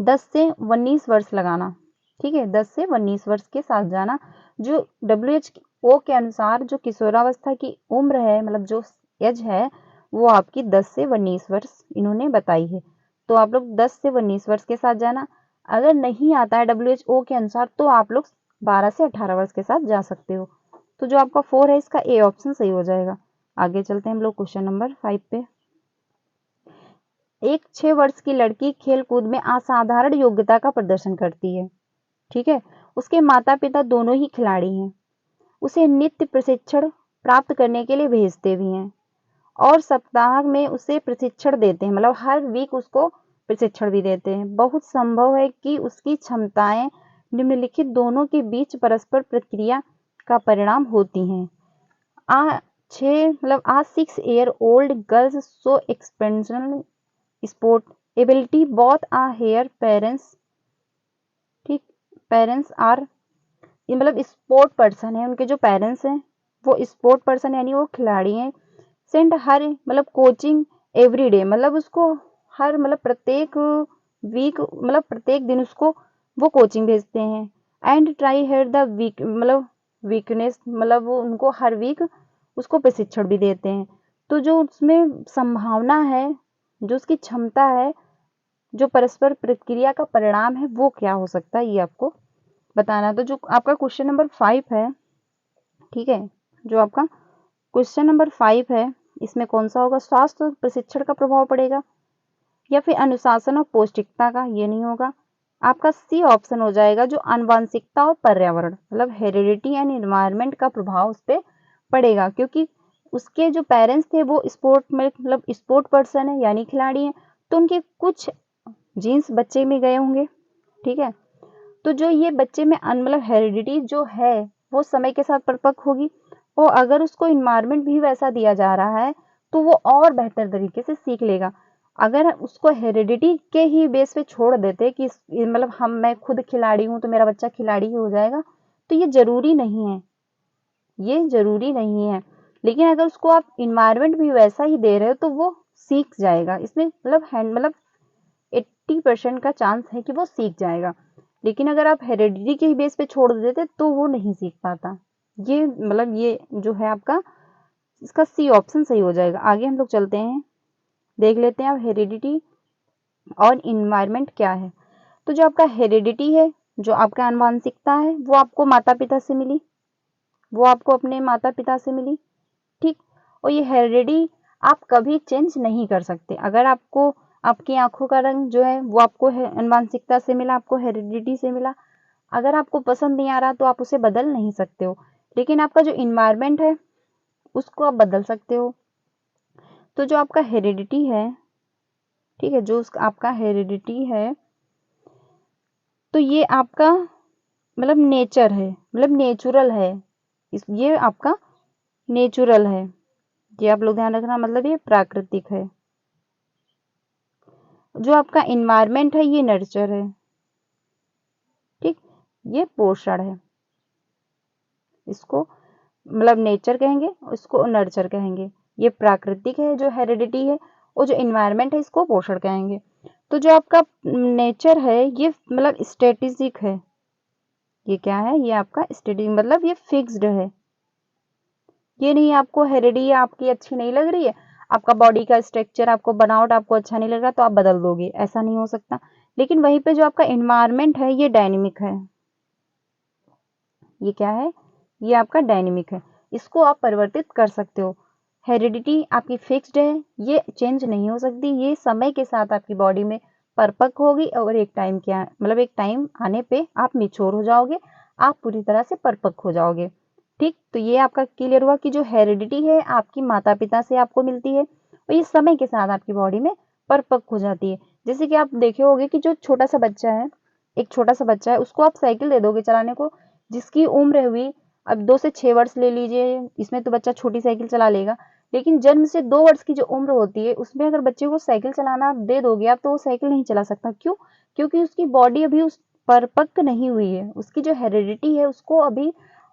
S1: 10 से 19 वर्ष लगाना। ठीक है, 10 से 19 वर्ष के साथ जाना। जो WHO के अनुसार जो किशोरावस्था की उम्र है, जो एज है, वो आपकी 10 से 19 वर्ष इन्होंने बताई है। तो आप लोग 10 से 19 वर्ष के साथ जाना। अगर नहीं आता है WHO के अनुसार तो आप लोग 12 से 18 वर्ष के साथ जा सकते हो। तो जो आपका 4 है इसका ए ऑप्शन सही हो जाएगा। आगे चलते हैं हम लोग क्वेश्चन नंबर 5 पे। एक 6 वर्ष की लड़की खेल कूद में असाधारण योग्यता का प्रदर्शन करती है, ठीक है, उसके माता पिता दोनों ही खिलाड़ी हैं, उसे नित्य प्रशिक्षण प्राप्त करने के लिए भेजते भी हैं और सप्ताह में उसे प्रशिक्षण देते हैं, हर वीक उसको प्रशिक्षण भी देते हैं। बहुत संभव है कि उसकी क्षमताएं निम्नलिखित दोनों के बीच परस्पर प्रक्रिया का परिणाम होती हैं। आ 6 year-old girls show exceptional sport ability both are her parents, ठीक, parents are मतलब स्पोर्ट पर्सन है, उनके जो पेरेंट्स हैं वो स्पोर्ट पर्सन यानी वो खिलाड़ी हैं, सेंड हर मतलब कोचिंग एवरी डे, मतलब उसको हर मतलब प्रत्येक वीक मतलब प्रत्येक दिन उसको वो कोचिंग भेजते हैं। And try hair the weak मतलब वीकनेस, मतलब वो उनको हर वीक उसको प्रशिक्षण भी देते हैं। तो जो उसमें संभावना है, जो उसकी क्षमता है, जो परस्पर प्रक्रिया का परिणाम है, वो क्या हो सकता है, ये आपको बताना। तो जो आपका क्वेश्चन नंबर 5 है, ठीक है, जो आपका क्वेश्चन नंबर 5 है, इसमें कौन सा होगा? स्वास्थ्य और प्रशिक्षण का प्रभाव पड़ेगा, या फिर अनुशासन और पौष्टिकता का? ये नहीं होगा। आपका सी ऑप्शन हो जाएगा, जो आनुवंशिकता और पर्यावरण मतलब हेरिडिटी एंड एनवायरनमेंट का प्रभाव उस पर पड़ेगा, क्योंकि उसके जो पेरेंट्स थे वो स्पोर्ट में मतलब स्पोर्ट पर्सन है यानी खिलाड़ी हैं, तो उनके कुछ जीन्स बच्चे में गए होंगे, ठीक है। तो जो ये बच्चे में मतलब हेरिडिटी जो है वो समय के साथ परिपक्व होगी, और अगर उसको इन्वायरमेंट भी वैसा दिया जा रहा है तो वो और बेहतर तरीके से सीख लेगा। अगर उसको हेरिडिटी के ही बेस पे छोड़ देते कि मतलब मैं खुद खिलाड़ी हूँ तो मेरा बच्चा खिलाड़ी ही हो जाएगा, तो ये जरूरी नहीं है, ये जरूरी नहीं है। लेकिन अगर उसको आप इन्वायरमेंट भी वैसा ही दे रहे हो तो वो सीख जाएगा। इसमें मतलब 80% का चांस है कि वो सीख जाएगा। लेकिन अगर आप हेरिडिटी के ही बेस पे छोड़ देते तो वो नहीं सीख पाता। ये मतलब ये जो है आपका, इसका सी ऑप्शन सही हो जाएगा। आगे हम लोग चलते हैं, देख लेते हैं अब हेरिडिटी और इन्वायरमेंट क्या है। तो जो आपका हेरिडिटी है, जो आपका आनुवंशिकता है, वो आपको माता पिता से मिली, वो आपको अपने माता पिता से मिली, ठीक। और ये हेरिडिटी आप कभी चेंज नहीं कर सकते। अगर आपको आपकी आंखों का रंग जो है वो आपको आनुवंशिकता से मिला, आपको हेरिडिटी से मिला, अगर आपको पसंद नहीं आ रहा तो आप उसे बदल नहीं सकते हो। लेकिन आपका जो इन्वायरमेंट है उसको आप बदल सकते हो। तो जो आपका हेरिडिटी है, ठीक है, जो आपका हेरिडिटी है, तो ये आपका मतलब नेचर है, मतलब नेचुरल है, ये आपका नेचुरल है, ये आप लोग ध्यान रखना, मतलब ये प्राकृतिक है। जो आपका इन्वायरमेंट है ये नर्चर है, ठीक, ये पोषण है। इसको मतलब नेचर कहेंगे, इसको नर्चर कहेंगे। ये प्राकृतिक है जो हेरिडिटी है, और जो इन्वायरमेंट है इसको पोषण कहेंगे। तो जो आपका नेचर है ये मतलब स्टैटिस्टिक है। ये क्या है? ये आपका स्टैटिक मतलब ये फिक्स्ड है। ये नहीं आपको हेरिडिटी आपकी अच्छी नहीं लग रही है, आपका बॉडी का स्ट्रक्चर, आपको बनावट आपको अच्छा नहीं लग रहा तो आप बदल दोगे, ऐसा नहीं हो सकता। लेकिन वहीं पे जो आपका इन्वायरमेंट है ये डायनेमिक है। ये क्या है? ये आपका डायनेमिक है, इसको आप परिवर्तित कर सकते हो। हेरिडिटी आपकी फिक्स्ड है, ये चेंज नहीं हो सकती, ये समय के साथ आपकी बॉडी में परिपक्व होगी, और एक टाइम क्या मतलब एक टाइम आने पे आप मैच्योर हो जाओगे, आप पूरी तरह से परिपक्व हो जाओगे, ठीक। तो ये आपका क्लियर हुआ कि जो हेरिडिटी है आपकी माता पिता से आपको मिलती है, और ये समय के साथ आपकी बॉडी में परिपक्व हो जाती है। जैसे कि आप देखे होंगे कि जो छोटा सा बच्चा है, एक छोटा सा बच्चा है, उसको आप साइकिल दे दोगे चलाने को, जिसकी उम्र हुई अब 2 से 6 वर्ष ले लीजिए, इसमें तो बच्चा छोटी साइकिल चला लेगा। लेकिन जन्म से 2 वर्ष की जो उम्र होती है उसमें अगर बच्चे को साइकिल चलाना दे दोगे आप, तो वो साइकिल नहीं चला सकता। क्यों? क्योंकि उसकी बॉडी अभी उस परिपक्व नहीं हुई है, उसकी जो हेरिडिटी है उसको अभी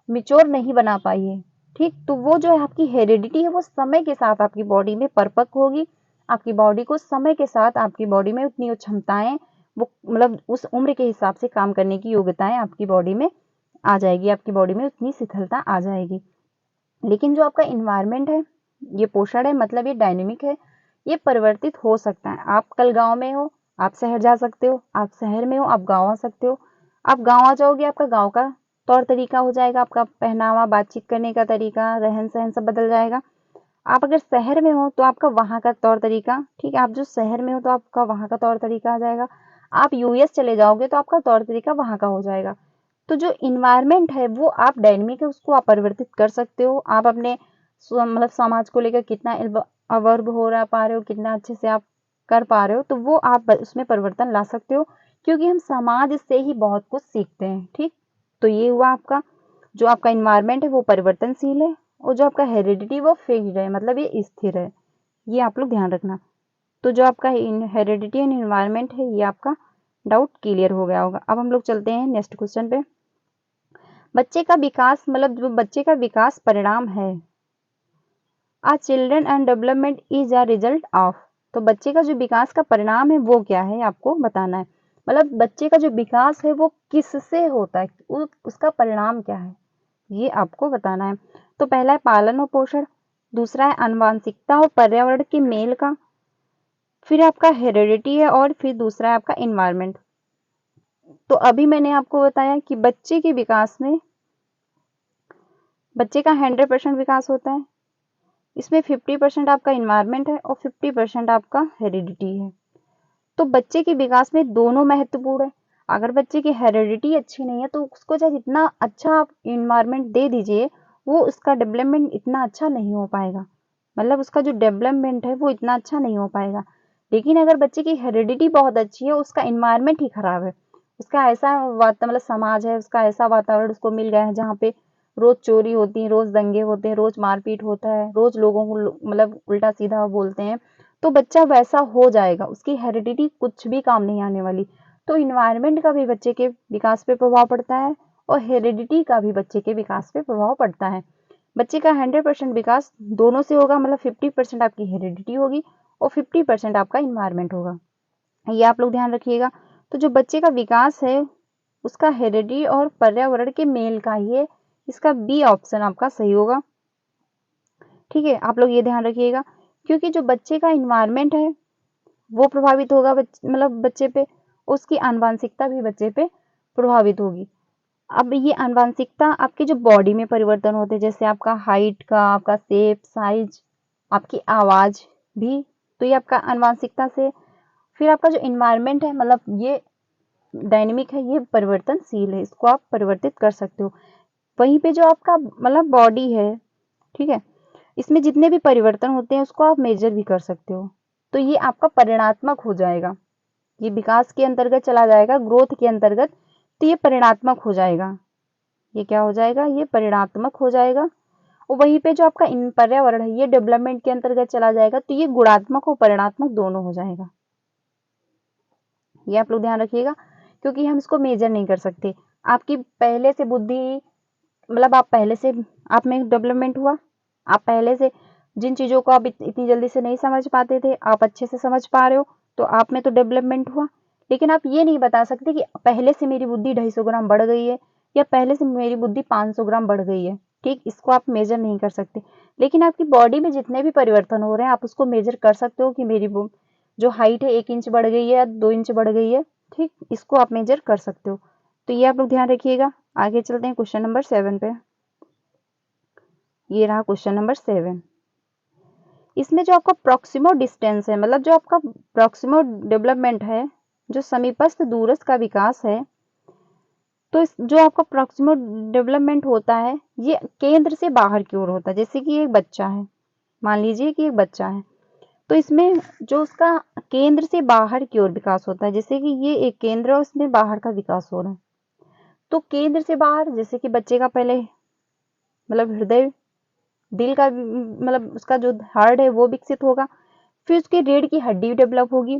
S1: मिच्योर नहीं बना पाई है, ठीक। तो वो जो है आपकी हेरिडिटी है वो समय के साथ आपकी बॉडी में परिपक्व होगी, आपकी बॉडी को समय के साथ आपकी बॉडी में उतनी क्षमताएं, वो मतलब उस उम्र के हिसाब से काम करने की योग्यताएं आपकी बॉडी में आ जाएगी, आपकी बॉडी में उतनी शिथिलता आ जाएगी। लेकिन जो आपका इन्वायरमेंट है ये पोषण है, मतलब ये डायनेमिक है, ये परिवर्तित हो सकता है। आप कल गांव में हो, आप शहर जा सकते हो, आप शहर में हो, आप गांव आ सकते हो। आप गांव आ जाओगे, आपका गांव का तौर तरीका हो जाएगा, आपका पहनावा, बातचीत करने का तरीका, रहन सहन सब बदल जाएगा। आप अगर शहर में हो तो आपका वहां का तौर तरीका, ठीक है, आप जो शहर में हो तो आपका वहां का तौर तरीका आ जाएगा। आप यूएस चले जाओगे तो आपका तौर तरीका वहां का हो जाएगा। तो जो इन्वायरमेंट है वो आप डायनेमिक है, उसको आप परिवर्तित कर सकते हो। आप अपने मतलब समाज को लेकर कितना अवर्ब हो रहा पा रहे हो, कितना अच्छे से आप कर पा रहे हो, तो वो आप उसमें परिवर्तन ला सकते हो, क्योंकि हम समाज से ही बहुत कुछ सीखते हैं, ठीक। तो ये हुआ आपका, जो आपका इन्वायरमेंट है वो परिवर्तनशील है, और जो आपका हेरिडिटी वो फिक्स्ड है, मतलब ये स्थिर है। ये आप लोग ध्यान रखना। तो जो आपका हेरिडिटी एंड इन्वायरमेंट है ये आपका डाउट क्लियर हो गया होगा। अब हम लोग चलते हैं नेक्स्ट क्वेश्चन पे। बच्चे का विकास मतलब जो बच्चे का विकास परिणाम है। A children and development is a result of. तो बच्चे का जो विकास का परिणाम है वो क्या है आपको बताना है। मतलब बच्चे का जो विकास है वो किससे होता है, उसका परिणाम क्या है ये आपको बताना है। तो पहला है पालन और पोषण, दूसरा है आनुवंशिकता और पर्यावरण के मेल का, फिर आपका हेरिडिटी है और फिर दूसरा है आपका इन्वायरमेंट। तो अभी मैंने आपको बताया कि बच्चे के विकास में बच्चे का 100% विकास होता है, इसमें 50% आपका इन्वायरमेंट है और 50% आपका हेरिडिटी है। तो बच्चे के विकास में दोनों महत्वपूर्ण है। अगर बच्चे की हेरिडिटी अच्छी नहीं है तो उसको चाहे जितना अच्छा आप इन्वायरमेंट दे दीजिए वो उसका डेवलपमेंट इतना अच्छा नहीं हो पाएगा, मतलब उसका जो डेवलपमेंट है वो इतना अच्छा नहीं हो पाएगा। लेकिन अगर बच्चे की हेरिडिटी बहुत अच्छी है, उसका इन्वायरमेंट ही खराब है, उसका ऐसा मतलब समाज है, उसका ऐसा वातावरण उसको मिल गया है जहाँ पे रोज चोरी होती है, रोज दंगे होते हैं, रोज मारपीट होता है, रोज लोगों को मतलब उल्टा सीधा बोलते हैं, तो बच्चा वैसा हो जाएगा, उसकी हेरिडिटी कुछ भी काम नहीं आने वाली। तो इन्वायरमेंट का भी बच्चे के विकास पे प्रभाव पड़ता है और हेरिडिटी का भी बच्चे के विकास पे प्रभाव पड़ता है। बच्चे का 100% विकास दोनों से होगा, मतलब 50% आपकी हेरिडिटी होगी और 50% आपका इन्वायरमेंट होगा, ये आप लोग ध्यान रखिएगा। तो जो बच्चे का विकास है उसका हेरिडिटी और पर्यावरण के मेल का ही है, इसका बी ऑप्शन आपका सही होगा। ठीक है, आप लोग ये ध्यान रखिएगा, क्योंकि जो बच्चे का इन्वायरमेंट है वो प्रभावित होगा मतलब बच्चे पे, उसकी आनुवंशिकता भी बच्चे पे प्रभावित होगी। अब ये आनुवंशिकता आपके जो बॉडी में परिवर्तन होते हैं, जैसे आपका हाइट का, आपका शेप, साइज, आपकी आवाज भी, तो ये आपका आनुवंशिकता से। फिर आपका जो इन्वायरमेंट है मतलब ये डायनेमिक है, ये परिवर्तनशील है, इसको आप परिवर्तित कर सकते हो। वहीं पे जो आपका मतलब बॉडी है, ठीक है, इसमें जितने भी परिवर्तन होते हैं उसको आप मेजर भी कर सकते हो। तो ये आपका परिणात्मक हो जाएगा, ये विकास के अंतर्गत चला जाएगा, ग्रोथ के अंतर्गत, तो ये परिणात्मक हो जाएगा। ये क्या हो जाएगा, ये परिणात्मक हो जाएगा। और वहीं पे जो आपका इन पर्यावरण है ये डेवलपमेंट के अंतर्गत चला जाएगा, तो ये गुणात्मक और परिणात्मक दोनों हो जाएगा। ये आप लोग ध्यान रखिएगा, क्योंकि हम इसको मेजर नहीं कर सकते। आपकी पहले से बुद्धि मतलब आप पहले से आप में डेवलपमेंट हुआ, आप पहले से जिन चीज़ों को आप इतनी जल्दी से नहीं समझ पाते थे आप अच्छे से समझ पा रहे हो, तो आप में तो डेवलपमेंट हुआ। लेकिन आप ये नहीं बता सकते कि पहले से मेरी बुद्धि 250 ग्राम बढ़ गई है या पहले से मेरी बुद्धि 500 ग्राम बढ़ गई है, ठीक, इसको आप मेजर नहीं कर सकते। लेकिन आपकी बॉडी में जितने भी परिवर्तन हो रहे हैं आप उसको मेजर कर सकते हो कि मेरी जो हाइट है 1 इंच बढ़ गई है या 2 इंच बढ़ गई है, ठीक, इसको आप मेजर कर सकते हो। तो ये आप लोग ध्यान रखिएगा। आगे चलते हैं क्वेश्चन नंबर 7 पे। ये रहा क्वेश्चन नंबर 7। इसमें जो आपका प्रॉक्सिमल डिस्टेंस है, मतलब जो आपका प्रॉक्सिमल डेवलपमेंट है, जो समीपस्थ दूरस्थ का विकास है, तो जो आपका प्रॉक्सिमल डेवलपमेंट होता है ये केंद्र से बाहर की ओर होता है। जैसे कि एक बच्चा है, मान लीजिए कि एक बच्चा है, तो इसमें जो उसका केंद्र से बाहर की ओर विकास होता है, जैसे कि ये एक केंद्र है उसमें बाहर का विकास हो रहा है। तो केंद्र से बाहर जैसे कि बच्चे का पहले मतलब हृदय, दिल का मतलब उसका जो हार्ट है वो विकसित होगा, फिर उसके रीढ़ की हड्डी डेवलप होगी,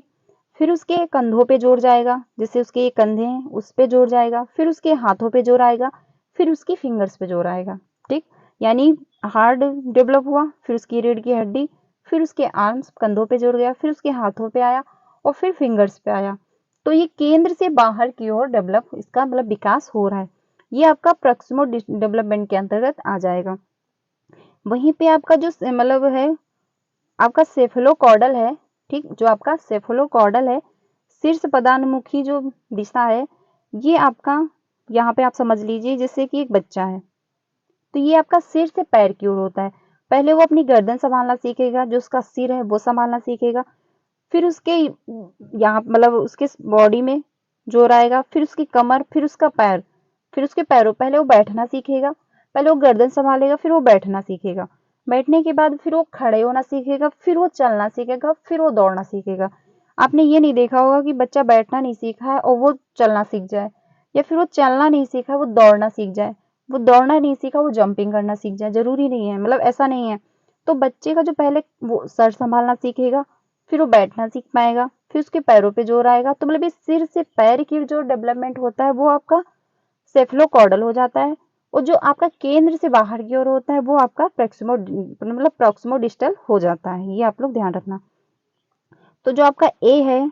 S1: फिर उसके कंधों पे जोर जाएगा, जैसे उसके ये कंधे हैं उस पे जोर जाएगा, फिर उसके हाथों पे जोर आएगा, फिर उसकी फिंगर्स पे जोर आएगा, ठीक, यानी हार्ट डेवलप हुआ, फिर उसकी रीढ़ की हड्डी, फिर उसके आर्म्स कंधों पे जोड़ गया, फिर उसके हाथों पे आया और फिर फिंगर्स पे आया। तो ये केंद्र से बाहर की ओर डेवलप इसका मतलब विकास हो रहा है, ये आपका प्रॉक्सिमल डेवलपमेंट के अंतर्गत आ जाएगा। वहीं पे आपका जो मतलब है आपका सेफलोकॉर्डल है, ठीक, जो आपका सेफलोकॉर्डल है, शीर्ष पदानुमुखी जो दिशा है, ये आपका यहाँ पे आप समझ लीजिए जैसे कि एक बच्चा है, तो ये आपका सिर से पैर की ओर होता है। पहले वो अपनी गर्दन संभालना सीखेगा, जो उसका सिर है वो संभालना सीखेगा, फिर उसके यहाँ मतलब उसके बॉडी में जोर आएगा, फिर उसकी कमर, फिर उसका पैर, फिर उसके पैरों, पहले वो बैठना सीखेगा, पहले वो गर्दन संभालेगा, फिर वो बैठना सीखेगा, बैठने के बाद फिर वो खड़े होना सीखेगा, फिर वो चलना सीखेगा, फिर वो दौड़ना सीखेगा। आपने ये नहीं देखा होगा कि बच्चा बैठना नहीं सीखा है और वो चलना सीख जाए, या फिर वो चलना नहीं सीखा है वो दौड़ना सीख जाए, वो दौड़ना नहीं सीखा वो जंपिंग करना सीख जाए, जरूरी नहीं है, मतलब ऐसा नहीं है। तो बच्चे का जो पहले वो सर संभालना सीखेगा, फिर वो बैठना सीख पाएगा, फिर उसके पैरों पे जोर आएगा, तो मतलब इस सिर से पैर की जो डेवलपमेंट होता है वो आपका सेफलोकॉर्डल हो जाता है। और जो आपका केंद्र से बाहर की ओर होता है वो आपका प्रॉक्सिमो डिस्टल हो जाता है, ये आप लोग ध्यान रखना। तो जो आपका ए है,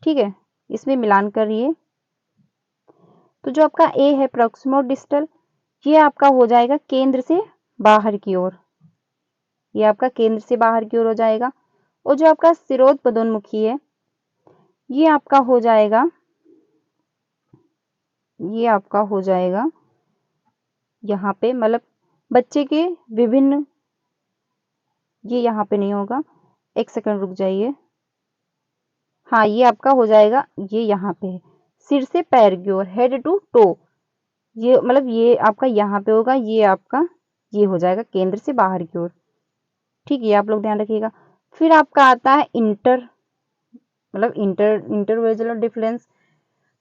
S1: ठीक है, इसमें मिलान करिए। तो जो आपका ए है प्रॉक्सिमो डिस्टल, ये आपका हो जाएगा केंद्र से बाहर की ओर, ये आपका केंद्र से बाहर की ओर हो जाएगा। और जो आपका शिरोध पदोन्मुखी है, ये आपका हो जाएगा, ये आपका हो जाएगा यहाँ पे, मतलब बच्चे के विभिन्न, ये यहाँ पे नहीं होगा, एक सेकंड रुक जाइए। हाँ, ये आपका हो जाएगा, ये यहाँ पे है, सिर से पैर की ओर, हेड टू टो, ये मतलब ये आपका यहाँ पे होगा, ये आपका ये हो जाएगा केंद्र से बाहर की ओर। ठीक है, आप लोग ध्यान रखिएगा। फिर आपका आता है इंटर, मतलब इंटरवेजुअल डिफरेंस।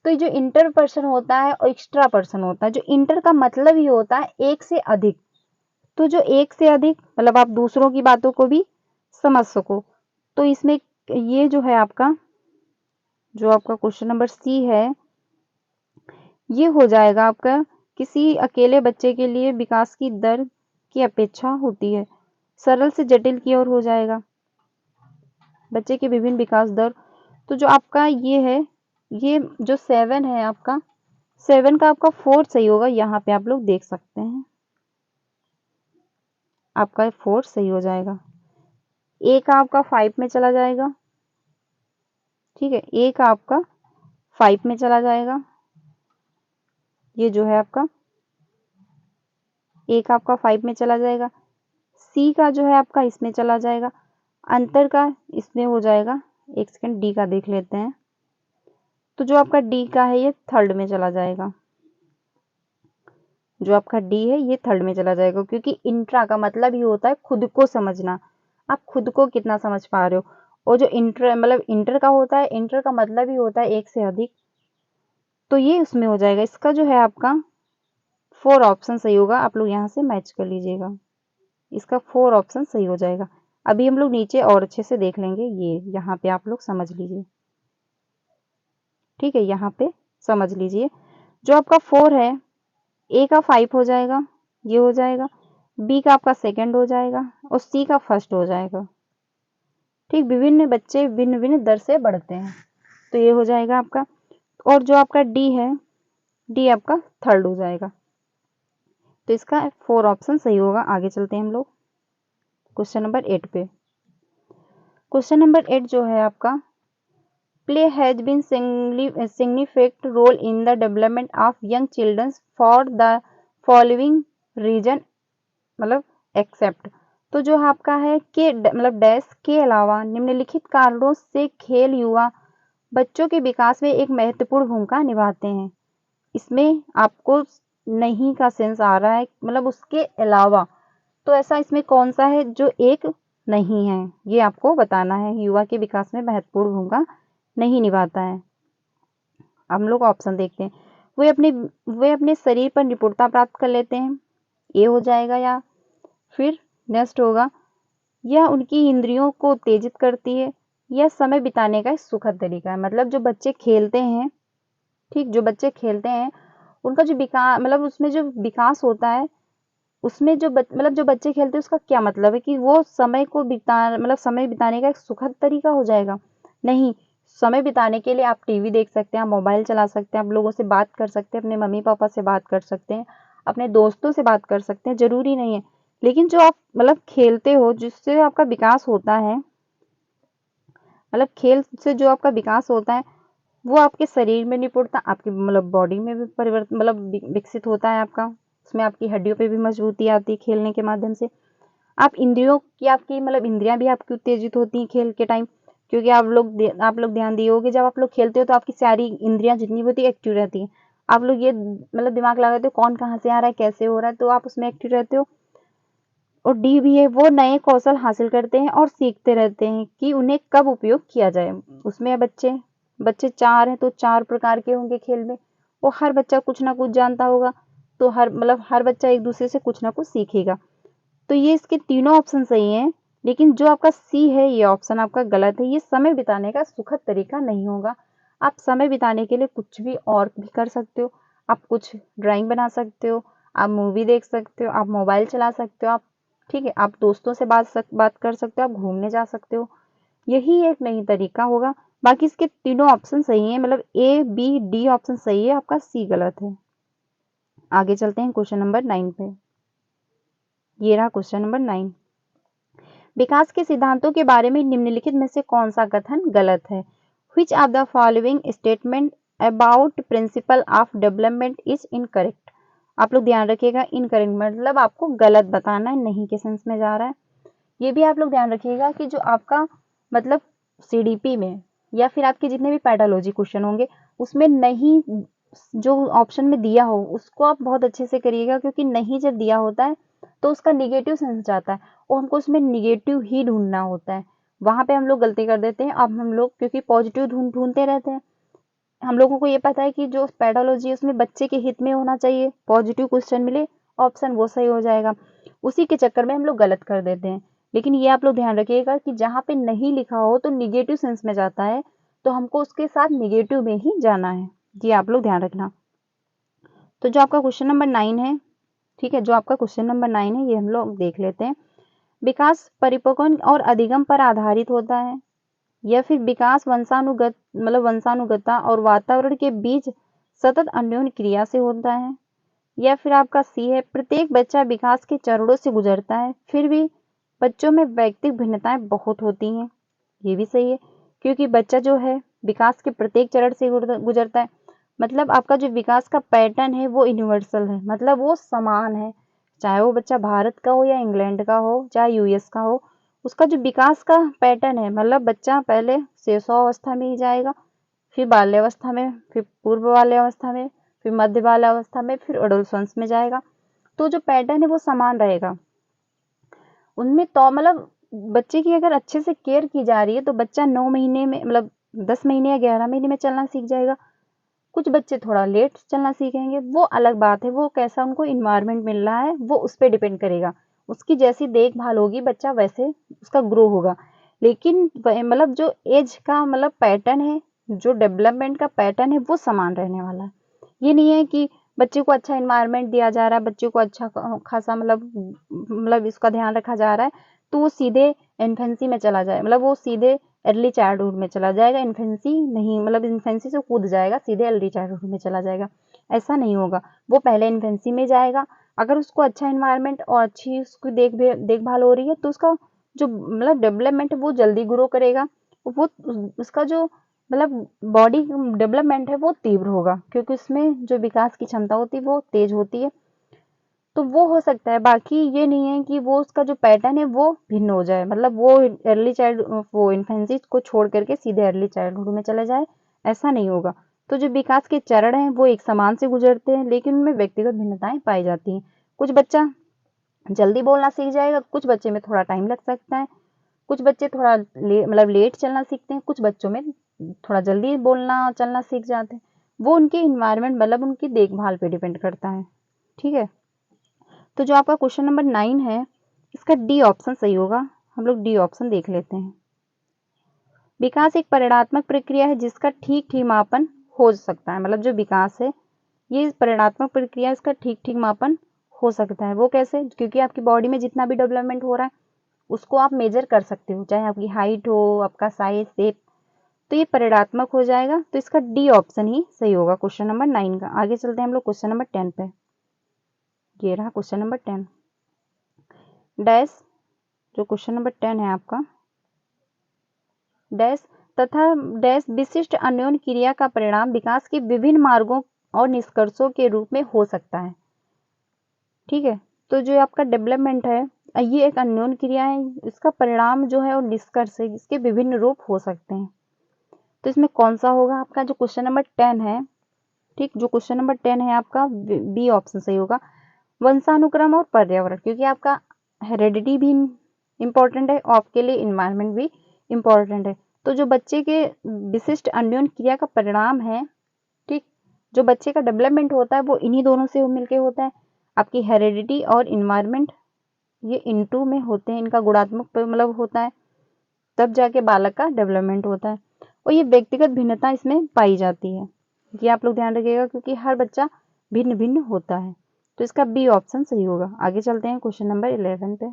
S1: तो ये जो इंटर पर्सन होता है और एक्स्ट्रा पर्सन होता है, जो इंटर का मतलब ही होता है एक से अधिक। तो जो एक से अधिक मतलब आप दूसरों की बातों को भी समझ सको, तो इसमें ये जो है आपका, जो आपका क्वेश्चन नंबर सी है, ये हो जाएगा आपका, किसी अकेले बच्चे के लिए विकास की दर की अपेक्षा होती है, सरल से जटिल की ओर हो जाएगा, बच्चे के विभिन्न विकास दर। तो जो आपका ये है, ये जो 7 है आपका, 7 का आपका 4 सही होगा, यहाँ पे आप लोग देख सकते हैं, आपका 4 सही हो जाएगा। ए का आपका 5 में चला जाएगा, ठीक है, ए का आपका 5 में चला जाएगा, ये जो है आपका ए का आपका 5 में चला जाएगा। सी का जो है आपका इसमें चला जाएगा, अंतर का इसमें हो जाएगा। एक सेकंड, डी का देख लेते हैं। तो जो आपका डी का है ये थर्ड में चला जाएगा, जो आपका डी है ये थर्ड में चला जाएगा, क्योंकि इंट्रा का मतलब ही होता है खुद को समझना, आप खुद को कितना समझ पा रहे हो। और जो इंटर मतलब इंटर का होता है, इंटर का मतलब ही होता है एक से अधिक, तो ये उसमें हो जाएगा। इसका जो है आपका 4 ऑप्शन सही होगा, आप लोग यहाँ से मैच कर लीजिएगा, इसका 4 ऑप्शन सही हो जाएगा। अभी हम लोग नीचे और अच्छे से देख लेंगे, ये यहाँ पे आप लोग समझ लीजिए, ठीक है, यहाँ पे समझ लीजिए। जो आपका 4 है, ए का 5 हो जाएगा, ये हो जाएगा, बी का आपका सेकंड हो जाएगा और सी का फर्स्ट हो जाएगा। ठीक, विभिन्न बच्चे भिन्न भिन्न दर से बढ़ते हैं, तो ये हो जाएगा आपका। और जो आपका डी है, डी आपका थर्ड हो जाएगा, तो इसका 4 ऑप्शन सही होगा। आगे चलते हैं हम लोग क्वेश्चन नंबर 8 पे। क्वेश्चन नंबर 8 जो है आपका, play has been significant role in the development of young children for the following reason, मतलब एक्सेप्ट। तो जो आपका है के मतलब डैश के अलावा निम्नलिखित कारणों से खेल युवा बच्चों के विकास में एक महत्वपूर्ण भूमिका निभाते हैं। इसमें आपको नहीं का सेंस आ रहा है, मतलब उसके अलावा, तो ऐसा इसमें कौन सा है जो एक नहीं है, ये आपको बताना है। युवा के विकास में महत्वपूर्ण भूमिका नहीं निभाता है। हम लोग ऑप्शन देखते हैं। वे अपने शरीर पर निपुणता प्राप्त कर लेते हैं, ये हो जाएगा। या फिर नेक्स्ट होगा, यह उनकी इंद्रियों को उत्तेजित करती है, यह समय बिताने का एक सुखद तरीका है। मतलब जो बच्चे खेलते हैं, ठीक, जो बच्चे खेलते हैं उनका जो विकास, मतलब उसमें जो विकास होता है, उसमें जो मतलब जो बच्चे खेलते हैं उसका क्या मतलब है कि वो समय को मतलब समय बिताने का एक सुखद तरीका हो जाएगा? नहीं, समय बिताने के लिए आप टीवी देख सकते हैं, आप मोबाइल चला सकते हैं, आप लोगों से बात कर सकते हैं, अपने मम्मी पापा से बात कर सकते हैं, अपने दोस्तों से बात कर सकते हैं, जरूरी नहीं है। लेकिन जो आप मतलब खेलते हो, जिससे आपका विकास होता है, मतलब खेल से जो आपका विकास होता है, वो आपके शरीर में निपुणता, आपकी मतलब बॉडी में भी परिवर्तन, मतलब विकसित होता है आपका, उसमें आपकी हड्डियों पे भी मजबूती आती है खेलने के माध्यम से। आप इंद्रियों की, आपकी मतलब इंद्रियां भी आपकी उत्तेजित होती हैं खेल के टाइम, क्योंकि आप लोग ध्यान दिए होगे, जब आप लोग खेलते हो तो आपकी सारी इंद्रियां जितनी भी होती है एक्टिव रहती हैं। आप लोग ये मतलब दिमाग लगाते हो कौन कहाँ से आ रहा है, कैसे हो रहा है, तो आप उसमें एक्टिव रहते हो। और डी भी है, वो नए कौशल हासिल करते हैं और सीखते रहते हैं कि उन्हें कब उपयोग किया जाए। उसमें बच्चे बच्चे 4 हैं तो 4 प्रकार के होंगे खेल में, वो हर बच्चा कुछ ना कुछ जानता होगा, तो हर बच्चा एक दूसरे से कुछ ना कुछ सीखेगा। तो ये इसके तीनों ऑप्शन सही हैं, लेकिन जो आपका सी है ये ऑप्शन आपका गलत है। ये समय बिताने का सुखद तरीका नहीं होगा। आप समय बिताने के लिए कुछ भी और भी कर सकते हो, आप कुछ ड्राइंग बना सकते हो, आप मूवी देख सकते हो, आप मोबाइल चला सकते हो, आप ठीक है, आप दोस्तों से बात कर सकते हो, आप घूमने जा सकते हो। यही एक नई तरीका होगा। बाकी इसके तीनों ऑप्शन सही हैं, मतलब ए बी डी ऑप्शन सही है, आपका सी गलत है। आगे चलते हैं क्वेश्चन नंबर 9 पे। ये रहा क्वेश्चन नंबर 9। विकास के सिद्धांतों के बारे में निम्नलिखित में से कौन सा कथन गलत है? Which of the following statement about principal of development is incorrect? आप लोग ध्यान रखिएगा, इनकरेक्ट मतलब आपको गलत बताना है, नहीं के सेंस में जा रहा है। ये भी आप लोग ध्यान रखिएगा कि जो आपका मतलब सीडीपी में या फिर आपके जितने भी पेडालॉजी क्वेश्चन होंगे उसमें नहीं, जो ऑप्शन में दिया हो उसको आप बहुत अच्छे से करिएगा, क्योंकि नहीं जब दिया होता है तो उसका निगेटिव सेंस जाता है और हमको उसमें निगेटिव ही ढूंढना होता है। वहां पे हम लोग गलती कर देते हैं। अब हम लोग क्योंकि पॉजिटिव ढूंढते रहते हैं, हम लोगों को ये पता है कि जो पेडोलॉजी है उसमें बच्चे के हित में होना चाहिए, पॉजिटिव क्वेश्चन मिले ऑप्शन वो सही हो जाएगा। उसी के चक्कर में हम लोग गलत कर देते हैं। लेकिन ये आप लोग ध्यान रखिएगा कि जहाँ पे नहीं लिखा हो तो निगेटिव सेंस में जाता है, तो हमको उसके साथ निगेटिव में ही जाना है। ये आप लोग ध्यान रखना। तो जो आपका क्वेश्चन नंबर 9 है, ठीक है, जो आपका क्वेश्चन नंबर 9 है ये हम लोग देख लेते हैं। विकास परिपक्वन और अधिगम पर आधारित होता है या फिर विकास वंशानुगतता और वातावरण के बीच सतत अन्योन्य क्रिया से होता है, या फिर आपका सी है प्रत्येक बच्चा विकास के चरणों से गुजरता है फिर भी बच्चों में व्यक्तिगत भिन्नताएं बहुत होती हैं। ये भी सही है, क्योंकि बच्चा जो है विकास के प्रत्येक चरण से गुजरता है, मतलब आपका जो विकास का पैटर्न है वो यूनिवर्सल है, मतलब वो समान है, चाहे वो बच्चा भारत का हो या इंग्लैंड का हो चाहे यूएस का हो। उसका जो विकास का पैटर्न है, मतलब बच्चा पहले शैशवावस्था में ही जाएगा, फिर बाल्यावस्था में, फिर पूर्व बाल्यावस्था में, फिर मध्य बाल्यावस्था में, फिर एडोलसेंस में जाएगा। तो जो पैटर्न है वो समान रहेगा उनमें। तो मतलब बच्चे की अगर अच्छे से केयर की जा रही है तो बच्चा 9 महीने में, मतलब 10 महीने या 11 महीने में चलना सीख जाएगा। कुछ बच्चे थोड़ा लेट चलना सीखेंगे, वो अलग बात है, वो कैसा उनको इन्वायरमेंट मिल रहा है वो उस पर डिपेंड करेगा। उसकी जैसी देखभाल होगी बच्चा वैसे उसका ग्रो होगा। लेकिन मतलब जो एज का मतलब पैटर्न है, जो डेवलपमेंट का पैटर्न है वो समान रहने वाला है। ये नहीं है कि बच्चे को अच्छा इन्वायरमेंट दिया जा रहा है, बच्चे को अच्छा खासा मतलब इसका ध्यान रखा जा रहा है, तो वो सीधे इन्फेंसी में चला जाए, मतलब वो सीधे अर्ली चाइल्डहुड में चला जाएगा। इन्फेंसी नहीं, मतलब इन्फेंसी से कूद जाएगा सीधे अर्ली चाइल्डहुड में चला जाएगा, ऐसा नहीं होगा। वो पहले इन्फेंसी में जाएगा, अगर उसको अच्छा इन्वायरमेंट और अच्छी उसकी देखभाल हो रही है तो उसका जो मतलब डेवलपमेंट है वो जल्दी ग्रो करेगा। वो उसका जो मतलब बॉडी डेवलपमेंट है वो तीव्र होगा, क्योंकि उसमें जो विकास की क्षमता होती है वो तेज होती है। तो वो हो सकता है, बाकी ये नहीं है कि वो उसका जो पैटर्न है वो भिन्न हो जाए, मतलब वो वो इन्फेंसी को छोड़ करके सीधे अर्ली चाइल्डहुड में चला जाए, ऐसा नहीं होगा। तो जो विकास के चरण हैं वो एक समान से गुजरते हैं, लेकिन उनमें व्यक्तिगत भिन्नताएं पाई जाती हैं। कुछ बच्चा जल्दी बोलना सीख जाएगा, कुछ बच्चे में थोड़ा टाइम लग सकता है, कुछ बच्चे थोड़ा मतलब लेट चलना सीखते हैं, कुछ बच्चों में थोड़ा जल्दी बोलना चलना सीख जाते हैं। वो उनके इन्वायरमेंट मतलब उनकी देखभाल पे डिपेंड करता है। ठीक है, तो जो आपका क्वेश्चन नंबर 9 है इसका डी ऑप्शन सही होगा। हम लोग डी ऑप्शन देख लेते हैं। विकास एक परिणात्मक प्रक्रिया है जिसका ठीक ठीक मापन हो सकता है, मतलब जो विकास है ये परिणात्मक प्रक्रिया, इसका ठीक ठीक मापन हो सकता है। वो कैसे? क्योंकि आपकी बॉडी में जितना भी डेवलपमेंट हो रहा है उसको आप मेजर कर सकते हो, चाहे आपकी हाइट हो, आपका साइज, शेप, तो ये परिणात्मक हो जाएगा। तो इसका डी ऑप्शन ही सही होगा क्वेश्चन नंबर 9 का। आगे चलते हैं हम लोग क्वेश्चन नंबर 10 पे। ये रहा क्वेश्चन नंबर 10 डैश। जो क्वेश्चन नंबर 10 है आपका, डैश तथा डैश विशिष्ट अन्योन्य क्रिया का परिणाम विकास के विभिन्न मार्गों और निष्कर्षों के रूप में हो सकता है। ठीक है, तो जो आपका डेवलपमेंट है ये एक अन्योन्य क्रिया है, इसका परिणाम जो है और निष्कर्ष है इसके विभिन्न रूप हो सकते हैं। तो इसमें कौन सा होगा? आपका जो क्वेश्चन नंबर 10 है, ठीक, जो क्वेश्चन नंबर 10 है आपका बी ऑप्शन सही होगा, वंशानुक्रम और पर्यावरण, क्योंकि आपका हेरेडिटी भी इम्पोर्टेंट है और आपके लिए इन्वायरमेंट भी इम्पोर्टेंट है। तो जो बच्चे के विशिष्ट अन्योन्य क्रिया का परिणाम है, ठीक, जो बच्चे का डेवलपमेंट होता है वो इन्हीं दोनों से मिलके होता है। आपकी हेरेडिटी और इन्वायरमेंट ये इनटू में होते हैं, इनका गुणात्मक मतलब होता है, तब जाके बालक का डेवलपमेंट होता है। और ये व्यक्तिगत भिन्नता इसमें पाई जाती है, ये आप लोग ध्यान रखिएगा, क्योंकि हर बच्चा भिन्न भिन्न होता है। तो इसका बी ऑप्शन सही होगा। आगे चलते हैं क्वेश्चन नंबर 11 पे।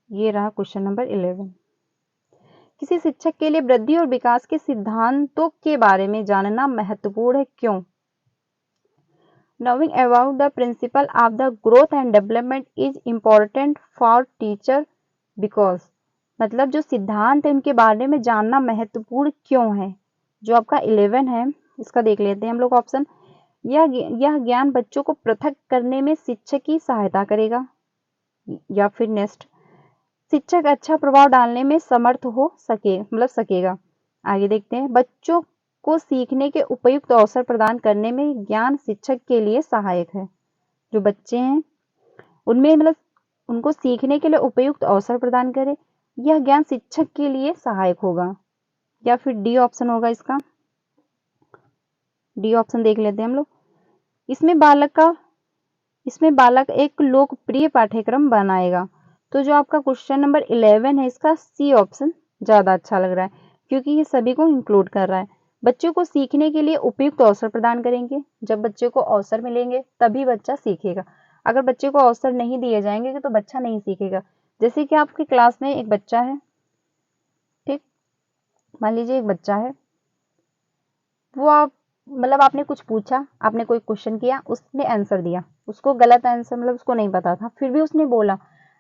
S1: ये रहा क्वेश्चन नंबर 11। किसी शिक्षक के लिए वृद्धि और विकास के सिद्धांतों के बारे में जानना महत्वपूर्ण है, क्यों? Knowing about the principle of the growth and development is important for teacher because, मतलब जो सिद्धांत है उनके बारे में जानना महत्वपूर्ण क्यों है। जो आपका 11 है इसका देख लेते हैं हम लोग ऑप्शन। यह ज्ञान बच्चों को पृथक करने में शिक्षक की सहायता करेगा, या फिर नेक्स्ट, शिक्षक अच्छा प्रभाव डालने में समर्थ हो सकेगा। आगे देखते हैं, बच्चों को सीखने के उपयुक्त अवसर प्रदान करने में ज्ञान शिक्षक के लिए सहायक है। जो बच्चे हैं उनमें उनको सीखने के लिए उपयुक्त अवसर प्रदान करे, यह ज्ञान शिक्षक के लिए सहायक होगा। या फिर डी ऑप्शन होगा इसका। डी ऑप्शन देख लेते हैं हम लोग। इसमें बालक एक लोकप्रिय पाठ्यक्रम बनाएगा। तो जो आपका क्वेश्चन नंबर 11 है इसका सी ऑप्शन ज्यादा अच्छा लग रहा है, क्योंकि ये सभी को इंक्लूड कर रहा है। बच्चों को सीखने के लिए उपयुक्त अवसर प्रदान करेंगे। जब बच्चे को अवसर मिलेंगे तभी बच्चा सीखेगा। अगर बच्चे को अवसर नहीं दिए जाएंगे तो बच्चा नहीं सीखेगा। जैसे कि आपकी क्लास में एक बच्चा है, ठीक, मान लीजिए एक बच्चा है, वो आपने कुछ पूछा, आपने कोई क्वेश्चन किया, उसने आंसर दिया, उसको गलत आंसर उसको नहीं पता था, फिर भी उसने बोला।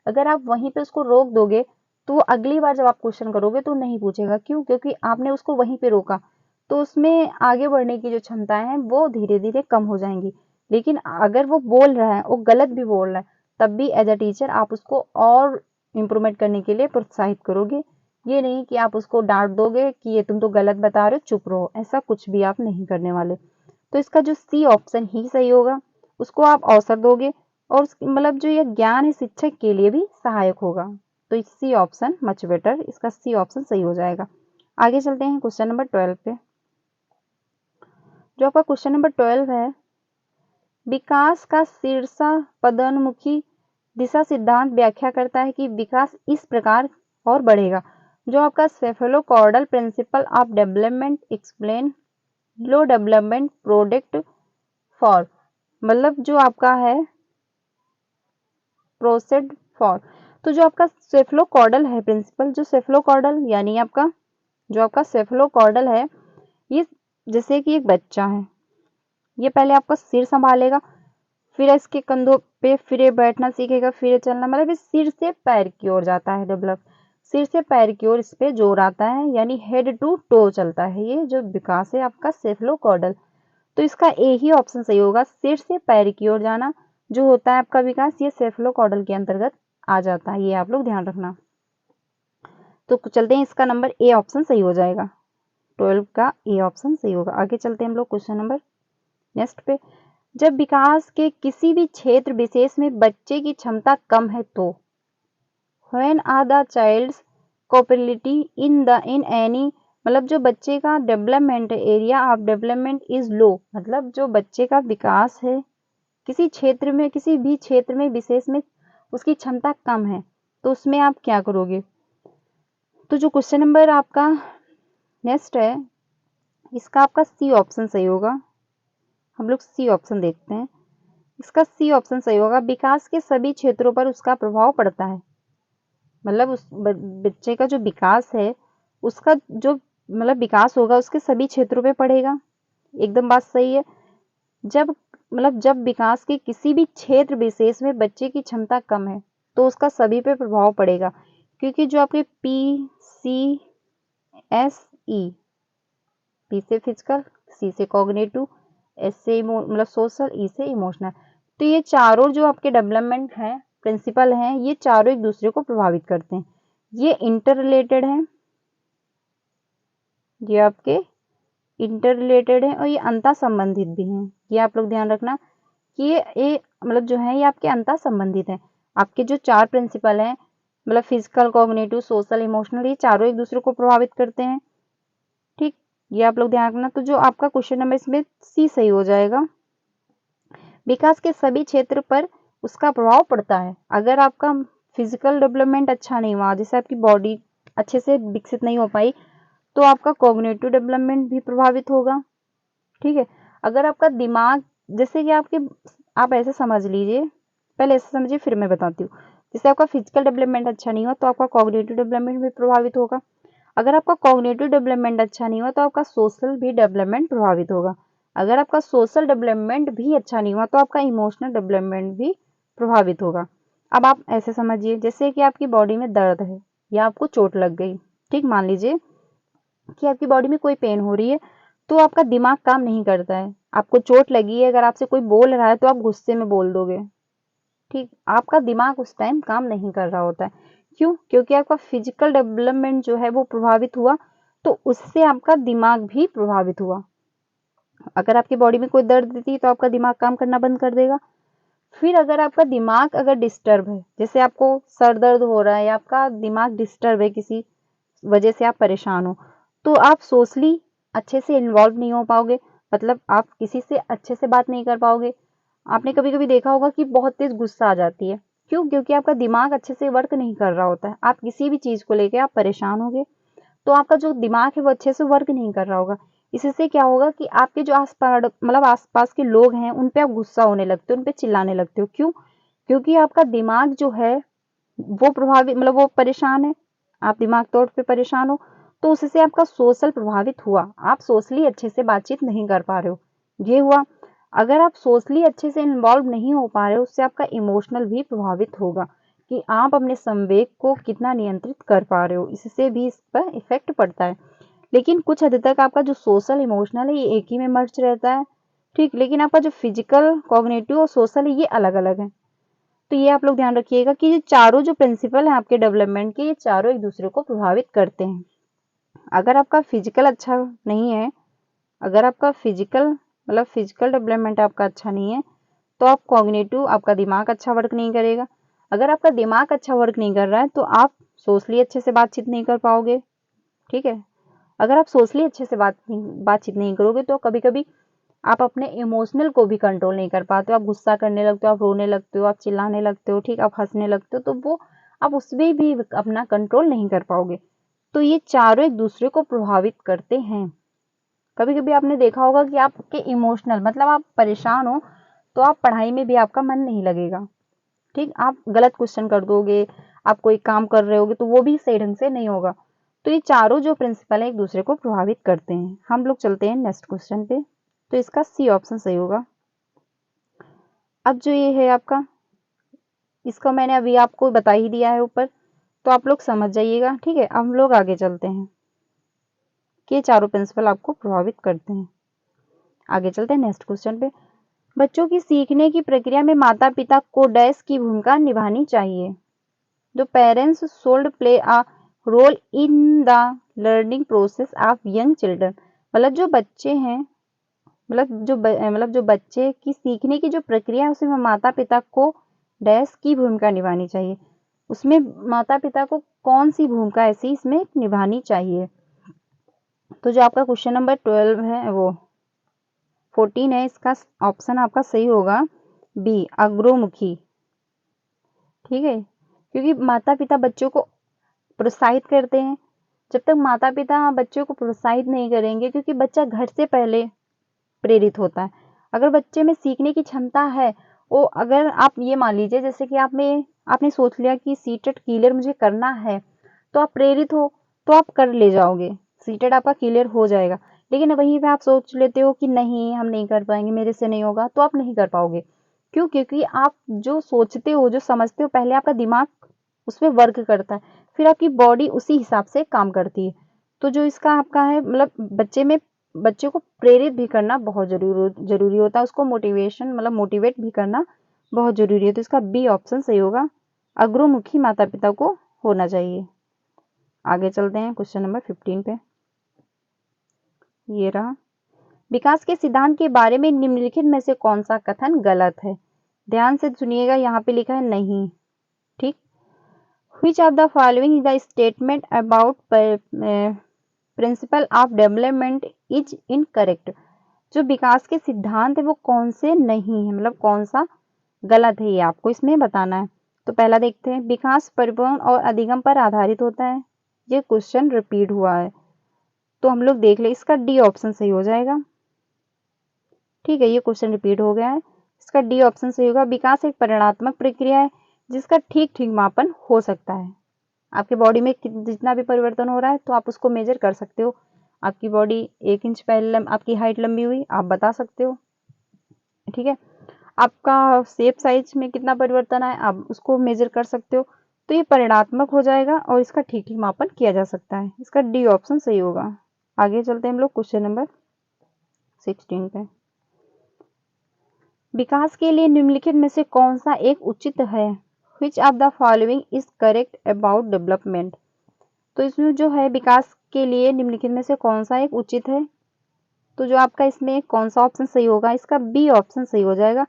S1: अगर आप वहीं पे उसको रोक दोगे तो वो अगली बार जब आप क्वेश्चन करोगे तो नहीं पूछेगा। क्यों? क्योंकि आपने उसको वहीं पे रोका। तो उसमें आगे बढ़ने की जो क्षमताएं हैं वो धीरे धीरे कम हो जाएंगी। लेकिन अगर वो बोल रहा है, वो गलत भी बोल रहा है, तब भी एज अ टीचर आप उसको और इम्प्रूवमेंट करने के लिए प्रोत्साहित करोगे। ये नहीं कि आप उसको डांट दोगे कि ये तुम तो गलत बता रहे हो, चुप रहो। ऐसा कुछ भी आप नहीं करने वाले। तो इसका जो सी ऑप्शन ही सही होगा। उसको आप अवसर दोगे और जो ये ज्ञान है शिक्षक के लिए भी सहायक होगा। तो सी ऑप्शन मच बेटर, इसका सी ऑप्शन सही हो जाएगा। आगे चलते हैं क्वेश्चन नंबर 12 पे। जो आपका क्वेश्चन नंबर 12 है, विकास का शीर्षा पदानुमुखी दिशा सिद्धांत व्याख्या करता है कि विकास इस प्रकार और बढ़ेगा। जो आपका cephalocaudal principle of development explain low development product for, जो आपका है प्रोसेड फॉर। तो जो आपका सेफेलोकॉर्डल है प्रिंसिपल, जो सेफेलोकॉर्डल यानी आपका जो आपका सेफेलोकॉर्डल है, ये जैसे कि एक बच्चा है, ये पहले आपका सिर संभालेगा, फिर इसके कंधों पे फिर ये बैठना सीखेगा, फिर ये चलना, इस सिर से पैर की ओर जाता है डेवलप। सिर से पैर की ओर इस पे जोर आता है, यानी हेड टू टो चलता है। ये जो विकास है आपका सेफेलोकॉर्डल। तो इसका ए ही ऑप्शन सही होगा। सिर से पैर की ओर जाना जो होता है आपका विकास, ये सेफेलोकॉर्डल के अंतर्गत आ जाता है। ये आप लोग ध्यान रखना। तो चलते हैं, इसका नंबर ए ऑप्शन सही हो जाएगा। 12 का ए ऑप्शन सही होगा। आगे चलते हैं हम लोग क्वेश्चन नंबर नेक्स्ट पे। जब विकास के किसी भी क्षेत्र विशेष में बच्चे की क्षमता कम है तो when are the child's capability in any, जो बच्चे का development area of development is low, जो बच्चे का विकास है किसी क्षेत्र में, किसी भी क्षेत्र में विशेष में उसकी क्षमता कम है, तो उसमें आप क्या करोगे? तो जो क्वेश्चन नंबर आपका नेक्स्ट है, इसका आपका सी ऑप्शन सही होगा। हम लोग सी ऑप्शन देखते हैं। इसका सी ऑप्शन सही होगा। विकास के सभी क्षेत्रों पर उसका प्रभाव पड़ता है। उस बच्चे का जो विकास है उसका जो विकास होगा उसके सभी क्षेत्रों पे पड़ेगा। एकदम बात सही है। जब विकास के किसी भी क्षेत्र विशेष में बच्चे की क्षमता कम है तो उसका सभी पे प्रभाव पड़ेगा, क्योंकि जो आपके P C S E, P से फिजिकल, सी से कॉग्निटिव, एस से सोशल, ई से इमोशनल, तो ये चारों जो आपके डेवलपमेंट है प्रिंसिपल हैं, ये चारों एक दूसरे को प्रभावित करते हैं। ये इंटर रिलेटेड हैं, ये आपके इंटर रिलेटेड है और ये अंतर संबंधित भी हैं। ये आप लोग ध्यान रखना कि ये जो है ये आपके अंतर संबंधित है। आपके जो चार प्रिंसिपल हैं फिजिकल, कॉग्निटिव, सोशल, इमोशनल, ये चारों एक दूसरे को प्रभावित करते हैं। ठीक, ये आप लोग ध्यान रखना। तो जो आपका क्वेश्चन नंबर इसमें सी सही हो जाएगा। विकास के सभी क्षेत्र पर उसका प्रभाव पड़ता है। अगर आपका फिजिकल डेवलपमेंट अच्छा नहीं हुआ, जैसे आपकी बॉडी अच्छे से विकसित नहीं हो पाई, तो आपका कॉग्निटिव डेवलपमेंट भी प्रभावित होगा। ठीक है, अगर आपका दिमाग जैसे कि आप ऐसे समझ लीजिए, पहले ऐसे समझिए फिर मैं बताती हूँ। जैसे आपका फिजिकल डेवलपमेंट अच्छा नहीं हुआ तो आपका कॉग्निटिव डेवलपमेंट भी प्रभावित होगा। अगर आपका कॉग्निटिव डेवलपमेंट अच्छा नहीं हुआ तो आपका सोशल भी डेवलपमेंट प्रभावित होगा। अगर आपका सोशल डेवलपमेंट भी अच्छा नहीं हुआ तो आपका इमोशनल डेवलपमेंट भी प्रभावित होगा। अब आप ऐसे समझिए, जैसे कि आपकी बॉडी में दर्द है या आपको चोट लग गई, ठीक, मान लीजिए कि आपकी बॉडी में कोई पेन हो रही है, तो आपका दिमाग काम नहीं करता है। आपको चोट लगी है, अगर आपसे कोई बोल रहा है तो आप गुस्से में बोल दोगे, ठीक, आपका दिमाग उस टाइम काम नहीं कर रहा होता है। क्यों? क्योंकि आपका फिजिकल डेवलपमेंट जो है वो प्रभावित हुआ, तो उससे आपका दिमाग भी प्रभावित हुआ। अगर आपकी बॉडी में कोई दर्द देती है तो आपका दिमाग काम करना बंद कर देगा। फिर अगर आपका दिमाग अगर डिस्टर्ब है, जैसे आपको सर दर्द हो रहा है या आपका दिमाग डिस्टर्ब है, किसी वजह से आप परेशान हो, तो आप सोशली अच्छे से इन्वॉल्व नहीं हो पाओगे, मतलब आप किसी से अच्छे से बात नहीं कर पाओगे। आपने कभी कभी देखा होगा कि बहुत तेज गुस्सा आ जाती है। क्यों? क्योंकि आपका दिमाग अच्छे से वर्क नहीं कर रहा होता है। आप किसी भी चीज को लेके आप परेशान होगे तो आपका जो दिमाग है वो अच्छे से वर्क नहीं कर रहा होगा। इससे क्या होगा कि आपके जो आसपास के लोग हैं उन पे आप गुस्सा होने लगते हो, उन पे चिल्लाने लगते हो। क्यों? क्योंकि आपका दिमाग जो है वो प्रभावित, मतलब वो परेशान है, आप दिमाग तौर पे परेशान हो, तो उससे आपका सोशल प्रभावित हुआ। आप सोशली अच्छे से बातचीत नहीं कर पा रहे हो, ये हुआ। अगर आप सोशली अच्छे से इन्वॉल्व नहीं हो पा रहे हो, उससे आपका इमोशनल भी प्रभावित होगा कि आप अपने संवेग को कितना नियंत्रित कर पा रहे हो, इससे भी इस पर इफेक्ट पड़ता है। लेकिन कुछ हद तक आपका जो सोशल इमोशनल है ये एक ही में मर्ज रहता है, ठीक, लेकिन आपका जो फिजिकल कॉग्निटिव और सोशल है ये अलग अलग है। तो ये आप लोग ध्यान रखिएगा कि ये चारों जो प्रिंसिपल हैं आपके डेवलपमेंट के, ये चारों एक दूसरे को प्रभावित करते हैं। अगर आपका फिजिकल अच्छा नहीं है, अगर आपका फिजिकल डेवलपमेंट आपका अच्छा नहीं है, तो आप कॉग्निटिव, आपका दिमाग अच्छा वर्क नहीं करेगा। अगर आपका दिमाग अच्छा वर्क नहीं कर रहा है तो आप सोशली अच्छे से बातचीत नहीं कर पाओगे, ठीक है। अगर आप सोशली अच्छे से बातचीत नहीं करोगे तो कभी कभी आप अपने इमोशनल को भी कंट्रोल नहीं कर पाते हो। आप गुस्सा करने लगते हो, आप रोने लगते हो, आप चिल्लाने लगते हो, ठीक, आप हंसने लगते हो, तो वो आप उसमें भी अपना कंट्रोल नहीं कर पाओगे। तो ये चारों एक दूसरे को प्रभावित करते हैं। कभी कभी आपने देखा होगा कि आपके इमोशनल, मतलब आप परेशान हो तो आप पढ़ाई में भी आपका मन नहीं लगेगा, ठीक, आप गलत क्वेश्चन कर दोगे, आप कोई काम कर रहे होगे तो वो भी सही ढंग से नहीं होगा। तो ये चारों जो प्रिंसिपल है एक दूसरे को प्रभावित करते हैं। हम लोग चलते हैं नेक्स्ट क्वेश्चन पे। तो इसका सी ऑप्शन सही होगा। अब जो ये है आपका, इसका मैंने अभी आपको बता ही दिया है ऊपर, तो आप लोग समझ जाइएगा, ठीक है। हम लोग आगे चलते हैं कि ये चारों प्रिंसिपल आपको प्रभावित करते हैं। आगे चलते हैं नेक्स्ट क्वेश्चन पे। बच्चों की सीखने की प्रक्रिया में माता पिता को डैश की भूमिका निभानी चाहिए। जो parents should play a role in the learning process of young children, मतलब जो बच्चे हैं, मतलब जो बच्चे की सीखने की जो प्रक्रिया है उसमें माता पिता को डैश की भूमिका निभानी चाहिए। उसमें माता पिता को कौन सी भूमिका ऐसी इसमें निभानी चाहिए? तो जो आपका क्वेश्चन नंबर 12 है, वो 14 है, इसका ऑप्शन आपका सही होगा बी, अग्रमुखी, ठीक है। क्योंकि माता पिता बच्चों को प्रोत्साहित करते हैं। जब तक माता पिता बच्चों को प्रोत्साहित नहीं करेंगे, क्योंकि बच्चा घर से पहले प्रेरित होता है। अगर बच्चे में सीखने की क्षमता है, वो अगर आप ये मान लीजिए जैसे कि आपने सोच लिया कि सीटेट क्लियर मुझे करना है, तो आप प्रेरित हो तो आप कर ले जाओगे, सीटेट आपका क्लियर हो जाएगा। लेकिन वहीं पे आप सोच लेते हो कि नहीं हम नहीं कर पाएंगे, मेरे से नहीं होगा, तो आप नहीं कर पाओगे। क्यों? क्योंकि आप जो सोचते हो, जो समझते हो, पहले आपका दिमाग उसमें वर्क करता है, फिर आपकी बॉडी उसी हिसाब से काम करती है। तो जो इसका आपका है, मतलब बच्चे को प्रेरित भी करना बहुत जरूरी होता है, उसको मोटिवेट भी करना बहुत जरूरी है। तो इसका बी ऑप्शन सही होगा, अग्रमुखी माता पिता को होना चाहिए। आगे चलते हैं क्वेश्चन नंबर 15 पे। ये रहा, विकास के सिद्धांत के बारे में निम्नलिखित में से कौन सा कथन गलत है? ध्यान से सुनिएगा, यहाँ पे लिखा है नहीं, ठीक। Which of the following is the statement about principal of development is incorrect? जो विकास के सिद्धांत है वो कौन से नहीं है, मतलब कौन सा गलत है, ये आपको इसमें बताना है। तो पहला देखते हैं, विकास परिपूर्ण और अधिगम पर आधारित होता है। ये क्वेश्चन रिपीट हुआ है, तो हम लोग देख ले, इसका डी ऑप्शन सही हो जाएगा, ठीक है, ये क्वेश्चन रिपीट हो गया है। इसका डी ऑप्शन सही होगा। विकास एक परिणात्मक प्रक्रिया है जिसका ठीक ठीक मापन हो सकता है। आपके बॉडी में जितना भी परिवर्तन हो रहा है तो आप उसको मेजर कर सकते हो। आपकी बॉडी 1 इंच पहले आपकी हाइट लंबी हुई, आप बता सकते हो। ठीक है, आपका शेप साइज में कितना परिवर्तन आया, आप उसको मेजर कर सकते हो। तो ये परिणात्मक हो जाएगा और इसका ठीक ठीक मापन किया जा सकता है। इसका डी ऑप्शन सही होगा। आगे चलते हैं हम लोग क्वेश्चन नंबर 16 पे। विकास के लिए निम्नलिखित में से कौन सा एक उचित है? Which of the following is correct about development? तो इसमें जो है विकास के लिए निम्नलिखित में से कौन सा एक उचित है? तो जो आपका इसमें कौन सा ऑप्शन सही होगा? इसका बी ऑप्शन सही हो जाएगा।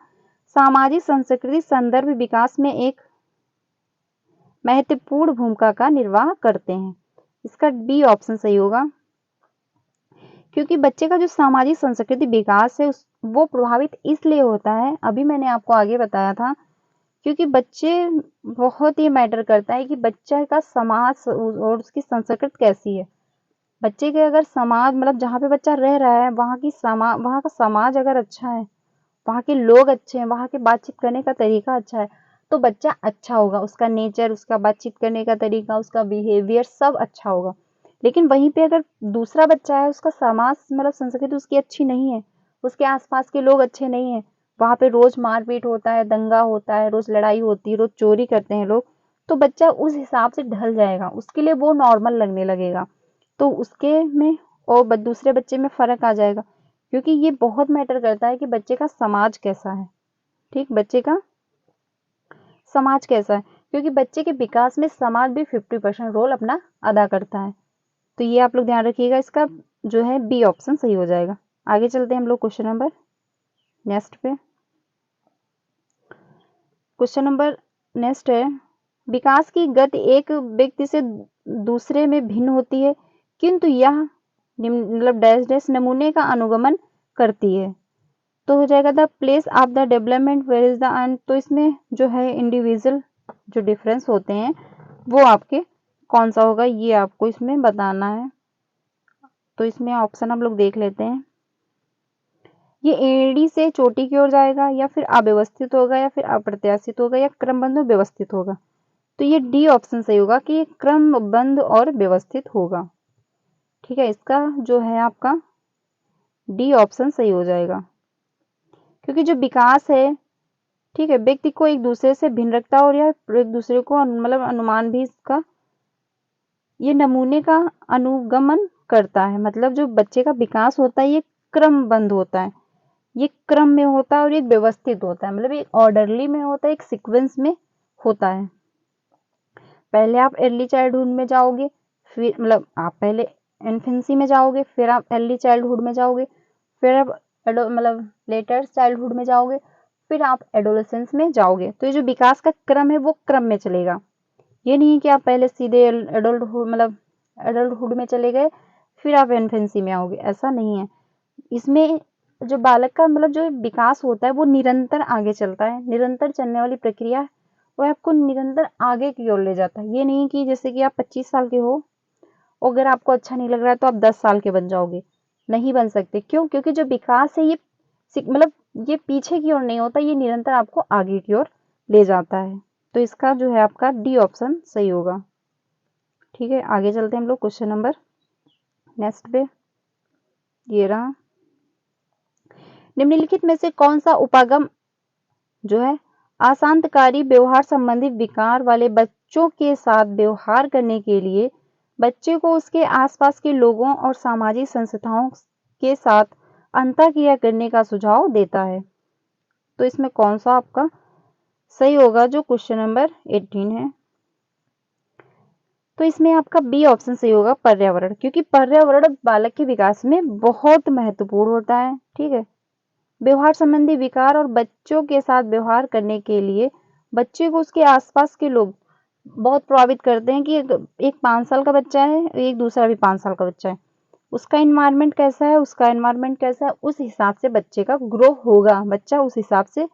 S1: सामाजिक संस्कृति संदर्भ विकास में एक महत्वपूर्ण भूमिका का निर्वाह करते हैं। इसका बी ऑप्शन सही होगा, क्योंकि बच्चे का जो सामाजिक संस्कृति विकास है वो प्रभावित इसलिए होता है, अभी मैंने आपको आगे बताया था, क्योंकि बच्चे बहुत ही मैटर करता है कि बच्चे का समाज और उसकी संस्कृति कैसी है। बच्चे के अगर समाज मतलब जहाँ पे बच्चा रह रहा है वहाँ का समाज अगर अच्छा है, वहाँ के लोग अच्छे हैं, वहाँ के बातचीत करने का तरीका अच्छा है, तो बच्चा अच्छा होगा। उसका नेचर, उसका बातचीत करने का तरीका, उसका बिहेवियर सब अच्छा होगा। लेकिन वहीं पे अगर दूसरा बच्चा है, उसका समाज मतलब संस्कृति उसकी अच्छी नहीं है, उसके आसपास के लोग अच्छे नहीं है, वहाँ पे रोज मारपीट होता है, दंगा होता है, रोज लड़ाई होती है, रोज चोरी करते हैं लोग, तो बच्चा उस हिसाब से ढल जाएगा, उसके लिए वो नॉर्मल लगने लगेगा। तो उसके में और दूसरे बच्चे में फर्क आ जाएगा, क्योंकि ये बहुत मैटर करता है कि बच्चे का समाज कैसा है। ठीक, बच्चे का समाज कैसा है, क्योंकि बच्चे के विकास में समाज भी 50% रोल अपना अदा करता है। तो ये आप लोग ध्यान रखिएगा। इसका जो है बी ऑप्शन सही हो जाएगा। आगे चलते हैं हम लोग क्वेश्चन नंबर नेक्स्ट पे। क्वेश्चन नंबर नेक्स्ट है, विकास की गति एक व्यक्ति से दूसरे में भिन्न होती है, किंतु यह मतलब डैश डैश नमूने का अनुगमन करती है। तो हो जाएगा the place of the development where is the end. तो इसमें जो है इंडिविजुअल जो डिफरेंस होते हैं वो आपके कौन सा होगा, ये आपको इसमें बताना है। तो इसमें ऑप्शन हम लोग देख लेते हैं। ये एड़ी से चोटी की ओर जाएगा, या फिर अव्यवस्थित होगा, या फिर अप्रत्याशित होगा, या क्रमबद्ध व्यवस्थित होगा। तो ये डी ऑप्शन सही होगा कि ये क्रमबद्ध और व्यवस्थित होगा। ठीक है, इसका जो है आपका डी ऑप्शन सही हो जाएगा, क्योंकि जो विकास है, ठीक है, व्यक्ति को एक दूसरे से भिन्न रखता है और यह एक दूसरे को मतलब अनुमान भी इसका ये नमूने का अनुगमन करता है। मतलब जो बच्चे का विकास होता है ये क्रमबद्ध होता है, ये क्रम में होता है और एक व्यवस्थित होता है, मतलब एक ऑर्डरली में होता है, एक सीक्वेंस में होता है। पहले आप अर्ली चाइल्डहुड में जाओगे, फिर मतलब आप पहले इन्फेंसी में जाओगे, फिर आप अर्ली चाइल्डहुड में जाओगे, फिर आप मतलब लेटर चाइल्डहुड में जाओगे, फिर आप एडोलेसेंस में जाओगे। तो ये जो विकास का क्रम है वो क्रम में चलेगा। ये नहीं कि आप पहले सीधे एडल्टहुड मतलब एडल्टहुड में चले गए फिर आप इन्फेंसी में आओगे, ऐसा नहीं है। इसमें जो बालक का मतलब जो विकास होता है वो निरंतर आगे चलता है, निरंतर चलने वाली प्रक्रिया है, वो आपको निरंतर आगे की ओर ले जाता है। ये नहीं कि जैसे कि आप 25 साल के हो और अगर आपको अच्छा नहीं लग रहा है तो आप 10 साल के बन जाओगे, नहीं बन सकते। क्यों? क्योंकि जो विकास है ये मतलब ये पीछे की ओर नहीं होता, ये निरंतर आपको आगे की ओर ले जाता है। तो इसका जो है आपका डी ऑप्शन सही होगा। ठीक है, आगे चलते हैं हम लोग क्वेश्चन नंबर नेक्स्ट पे। ये रहा, निम्नलिखित में से कौन सा उपागम जो है अशांतकारी व्यवहार संबंधी विकार वाले बच्चों के साथ व्यवहार करने के लिए बच्चे को उसके आसपास के लोगों और सामाजिक संस्थाओं के साथ अंतःक्रिया करने का सुझाव देता है। तो इसमें कौन सा आपका सही होगा? जो क्वेश्चन नंबर 18 है, तो इसमें आपका बी ऑप्शन सही होगा, पर्यावरण, क्योंकि पर्यावरण बालक के विकास में बहुत महत्वपूर्ण होता है। ठीक है, व्यवहार संबंधी विकार और बच्चों के साथ व्यवहार करने के लिए बच्चे को उसके आसपास के लोग बहुत प्रभावित करते हैं। कि एक 5 साल का बच्चा है, एक दूसरा भी 5 साल का बच्चा है, उसका एनवायरनमेंट कैसा है, उसका एनवायरनमेंट कैसा है, उस हिसाब से बच्चे का ग्रो होगा। बच्चा उस हिसाब से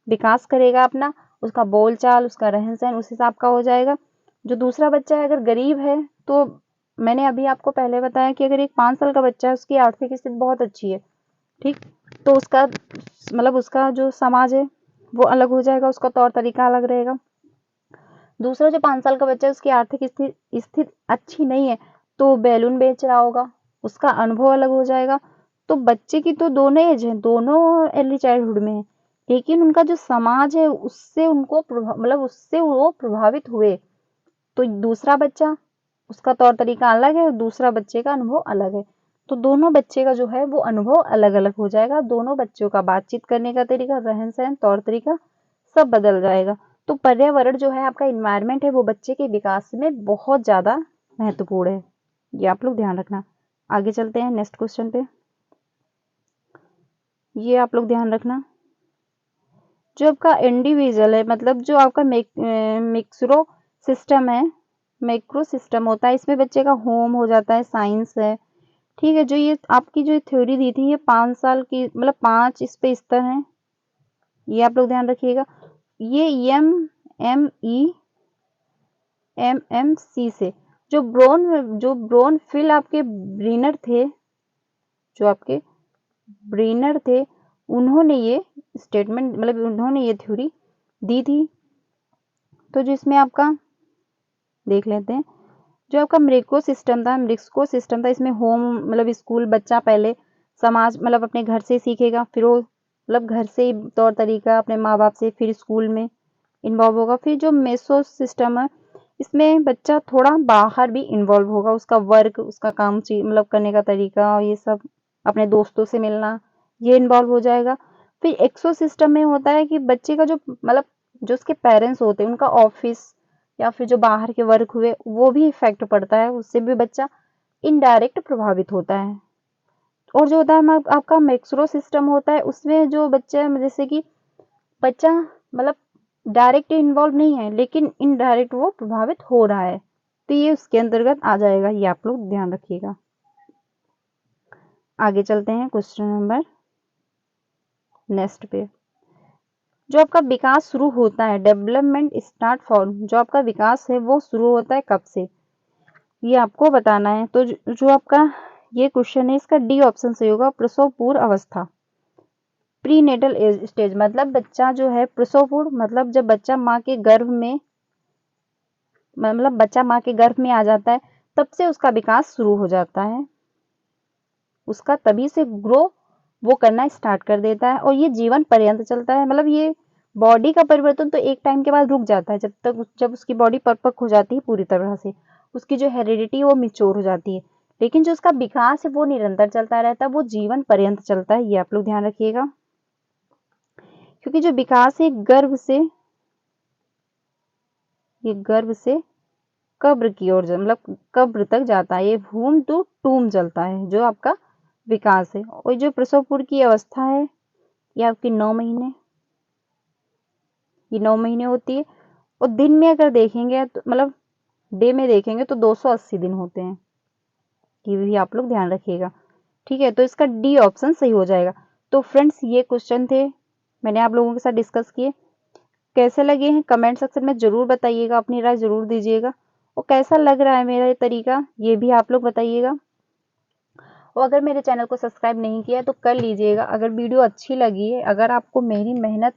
S1: विकास करेगा अपना, उसका बोलचाल, उसका रहन सहन उस हिसाब का हो जाएगा। जो दूसरा बच्चा है अगर गरीब है, तो मैंने अभी आपको पहले बताया कि अगर एक 5 साल का बच्चा है उसकी आर्थिक स्थिति बहुत अच्छी है, ठीक, तो उसका मतलब उसका जो समाज है वो अलग हो जाएगा, उसका तौर तरीका अलग रहेगा। दूसरा जो 5 साल का बच्चा है उसकी आर्थिक स्थिति अच्छी नहीं है तो बैलून बेच रहा होगा, उसका अनुभव अलग हो जाएगा। तो बच्चे की तो दोनों एज है, दोनों अर्ली चाइल्डहुड में है, लेकिन उनका जो समाज है उससे उनको मतलब उससे वो प्रभावित हुए। तो दूसरा बच्चा उसका तौर तरीका अलग है, दूसरा बच्चे का अनुभव अलग है। तो दोनों बच्चे का जो है वो अनुभव अलग अलग हो जाएगा, दोनों बच्चों का बातचीत करने का तरीका, रहन सहन, तौर तरीका सब बदल जाएगा। तो पर्यावरण जो है आपका इन्वायरमेंट है वो बच्चे के विकास में बहुत ज्यादा महत्वपूर्ण है, ये आप लोग ध्यान रखना। आगे चलते हैं नेक्स्ट क्वेश्चन पे। ये आप लोग ध्यान रखना, जो आपका इंडिविजुअल है मतलब जो आपका मिक्रो सिस्टम है, मैक्रो सिस्टम होता है, इसमें बच्चे का होम हो जाता है, साइंस है, ठीक है। जो ये आपकी जो थ्योरी दी थी ये 5 साल की मतलब 5 इस पे स्तर है, ये आप लोग ध्यान रखिएगा। ये MMC से जो ब्रोन फिल आपके ब्रीनर थे, जो आपके ब्रीनर थे, उन्होंने ये स्टेटमेंट मतलब उन्होंने ये थ्योरी दी थी। तो जो इसमें आपका देख लेते हैं, जो आपका मृक्को सिस्टम था, इसमें होम मतलब स्कूल, बच्चा पहले समाज मतलब अपने घर से सीखेगा, फिर वो मतलब घर से ही तौर तरीका अपने माँ बाप से, फिर स्कूल में इन्वॉल्व होगा। फिर जो मेसो सिस्टम है इसमें बच्चा थोड़ा बाहर भी इन्वॉल्व होगा, उसका वर्क, उसका काम मतलब करने का तरीका, ये सब अपने दोस्तों से मिलना, ये इन्वॉल्व हो जाएगा। फिर एक्सो सिस्टम में होता है कि बच्चे का जो मतलब जो उसके पेरेंट्स होते हैं उनका ऑफिस या फिर जो बाहर के वर्क हुए वो भी इफेक्ट पड़ता है, उससे भी बच्चा इनडायरेक्ट प्रभावित होता है। और जो होता है आपका मैक्रो सिस्टम होता है, उसमें जो बच्चा जैसे कि बच्चा मतलब डायरेक्ट इन्वॉल्व नहीं है लेकिन इनडायरेक्ट वो प्रभावित हो रहा है, तो ये उसके अंतर्गत आ जाएगा, ये आप लोग ध्यान रखिएगा। आगे चलते हैं क्वेश्चन नंबर नेक्स्ट पे। जो आपका विकास शुरू होता है, डेवलपमेंट स्टार्ट फॉर्म, जो आपका विकास है वो शुरू होता है कब से, ये आपको बताना है। तो जो आपका ये क्वेश्चन है इसका डी ऑप्शन सही होगा, प्रसव पूर्व अवस्था, प्री नेटल स्टेज। मतलब बच्चा जो है प्रसव पूर्व मतलब जब बच्चा माँ के गर्भ में मतलब बच्चा माँ के गर्भ में आ जाता है तब से उसका विकास शुरू हो जाता है, उसका तभी से ग्रो वो करना स्टार्ट कर देता है और ये जीवन पर्यंत चलता है। मतलब ये बॉडी का परिवर्तन तो एक टाइम के बाद रुक जाता है, जब उसकी बॉडी परिपक्व हो जाती है पूरी तरह से, उसकी जो हेरिडिटी है वो मिच्योर हो जाती है, लेकिन जो उसका विकास है वो निरंतर चलता रहता है, वो जीवन पर्यंत चलता है, ये आप लोग ध्यान रखिएगा। क्योंकि जो विकास है गर्भ से कब्र की ओर मतलब कब्र तक जाता है, ये वूम टू टूम चलता है जो आपका विकास है। और जो प्रसव पूर्व की अवस्था है ये आपकी 9 महीने, ये 9 महीने होती है। और दिन में अगर देखेंगे तो मतलब डे में देखेंगे तो 280 दिन होते हैं, ये भी आप लोग ध्यान रखिएगा, ठीक है। तो इसका डी ऑप्शन सही हो जाएगा। तो फ्रेंड्स ये क्वेश्चन थे, मैंने आप लोगों के साथ डिस्कस किए, कैसे लगे हैं कमेंट सेक्शन में जरूर बताइएगा, अपनी राय जरूर दीजिएगा, और कैसा लग रहा है मेरा ये तरीका ये भी आप लोग बताइएगा। और अगर मेरे चैनल को सब्सक्राइब नहीं किया है तो कर लीजिएगा। अगर वीडियो अच्छी लगी है, अगर आपको मेरी मेहनत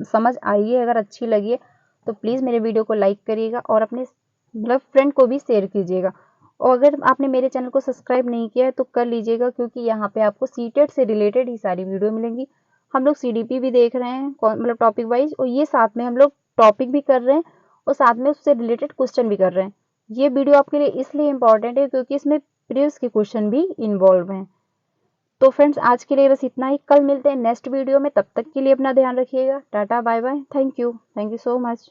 S1: समझ आई है, अगर अच्छी लगी है तो प्लीज़ मेरे वीडियो को लाइक करिएगा और अपने मतलब फ्रेंड को भी शेयर कीजिएगा। और अगर आपने मेरे चैनल को सब्सक्राइब नहीं किया है तो कर लीजिएगा, क्योंकि यहाँ पे आपको सीटेट से रिलेटेड ही सारी वीडियो मिलेंगी। हम लोग CDP भी देख रहे हैं मतलब टॉपिक वाइज, और ये साथ में हम लोग टॉपिक भी कर रहे हैं और साथ में उससे रिलेटेड क्वेश्चन भी कर रहे हैं। ये वीडियो आपके लिए इसलिए इम्पॉर्टेंट है क्योंकि इसमें प्रीवियस के क्वेश्चन भी इन्वॉल्व हैं। तो फ्रेंड्स आज के लिए बस इतना ही, कल मिलते हैं नेक्स्ट वीडियो में, तब तक के लिए अपना ध्यान रखिएगा, tata bye bye, thank you so much.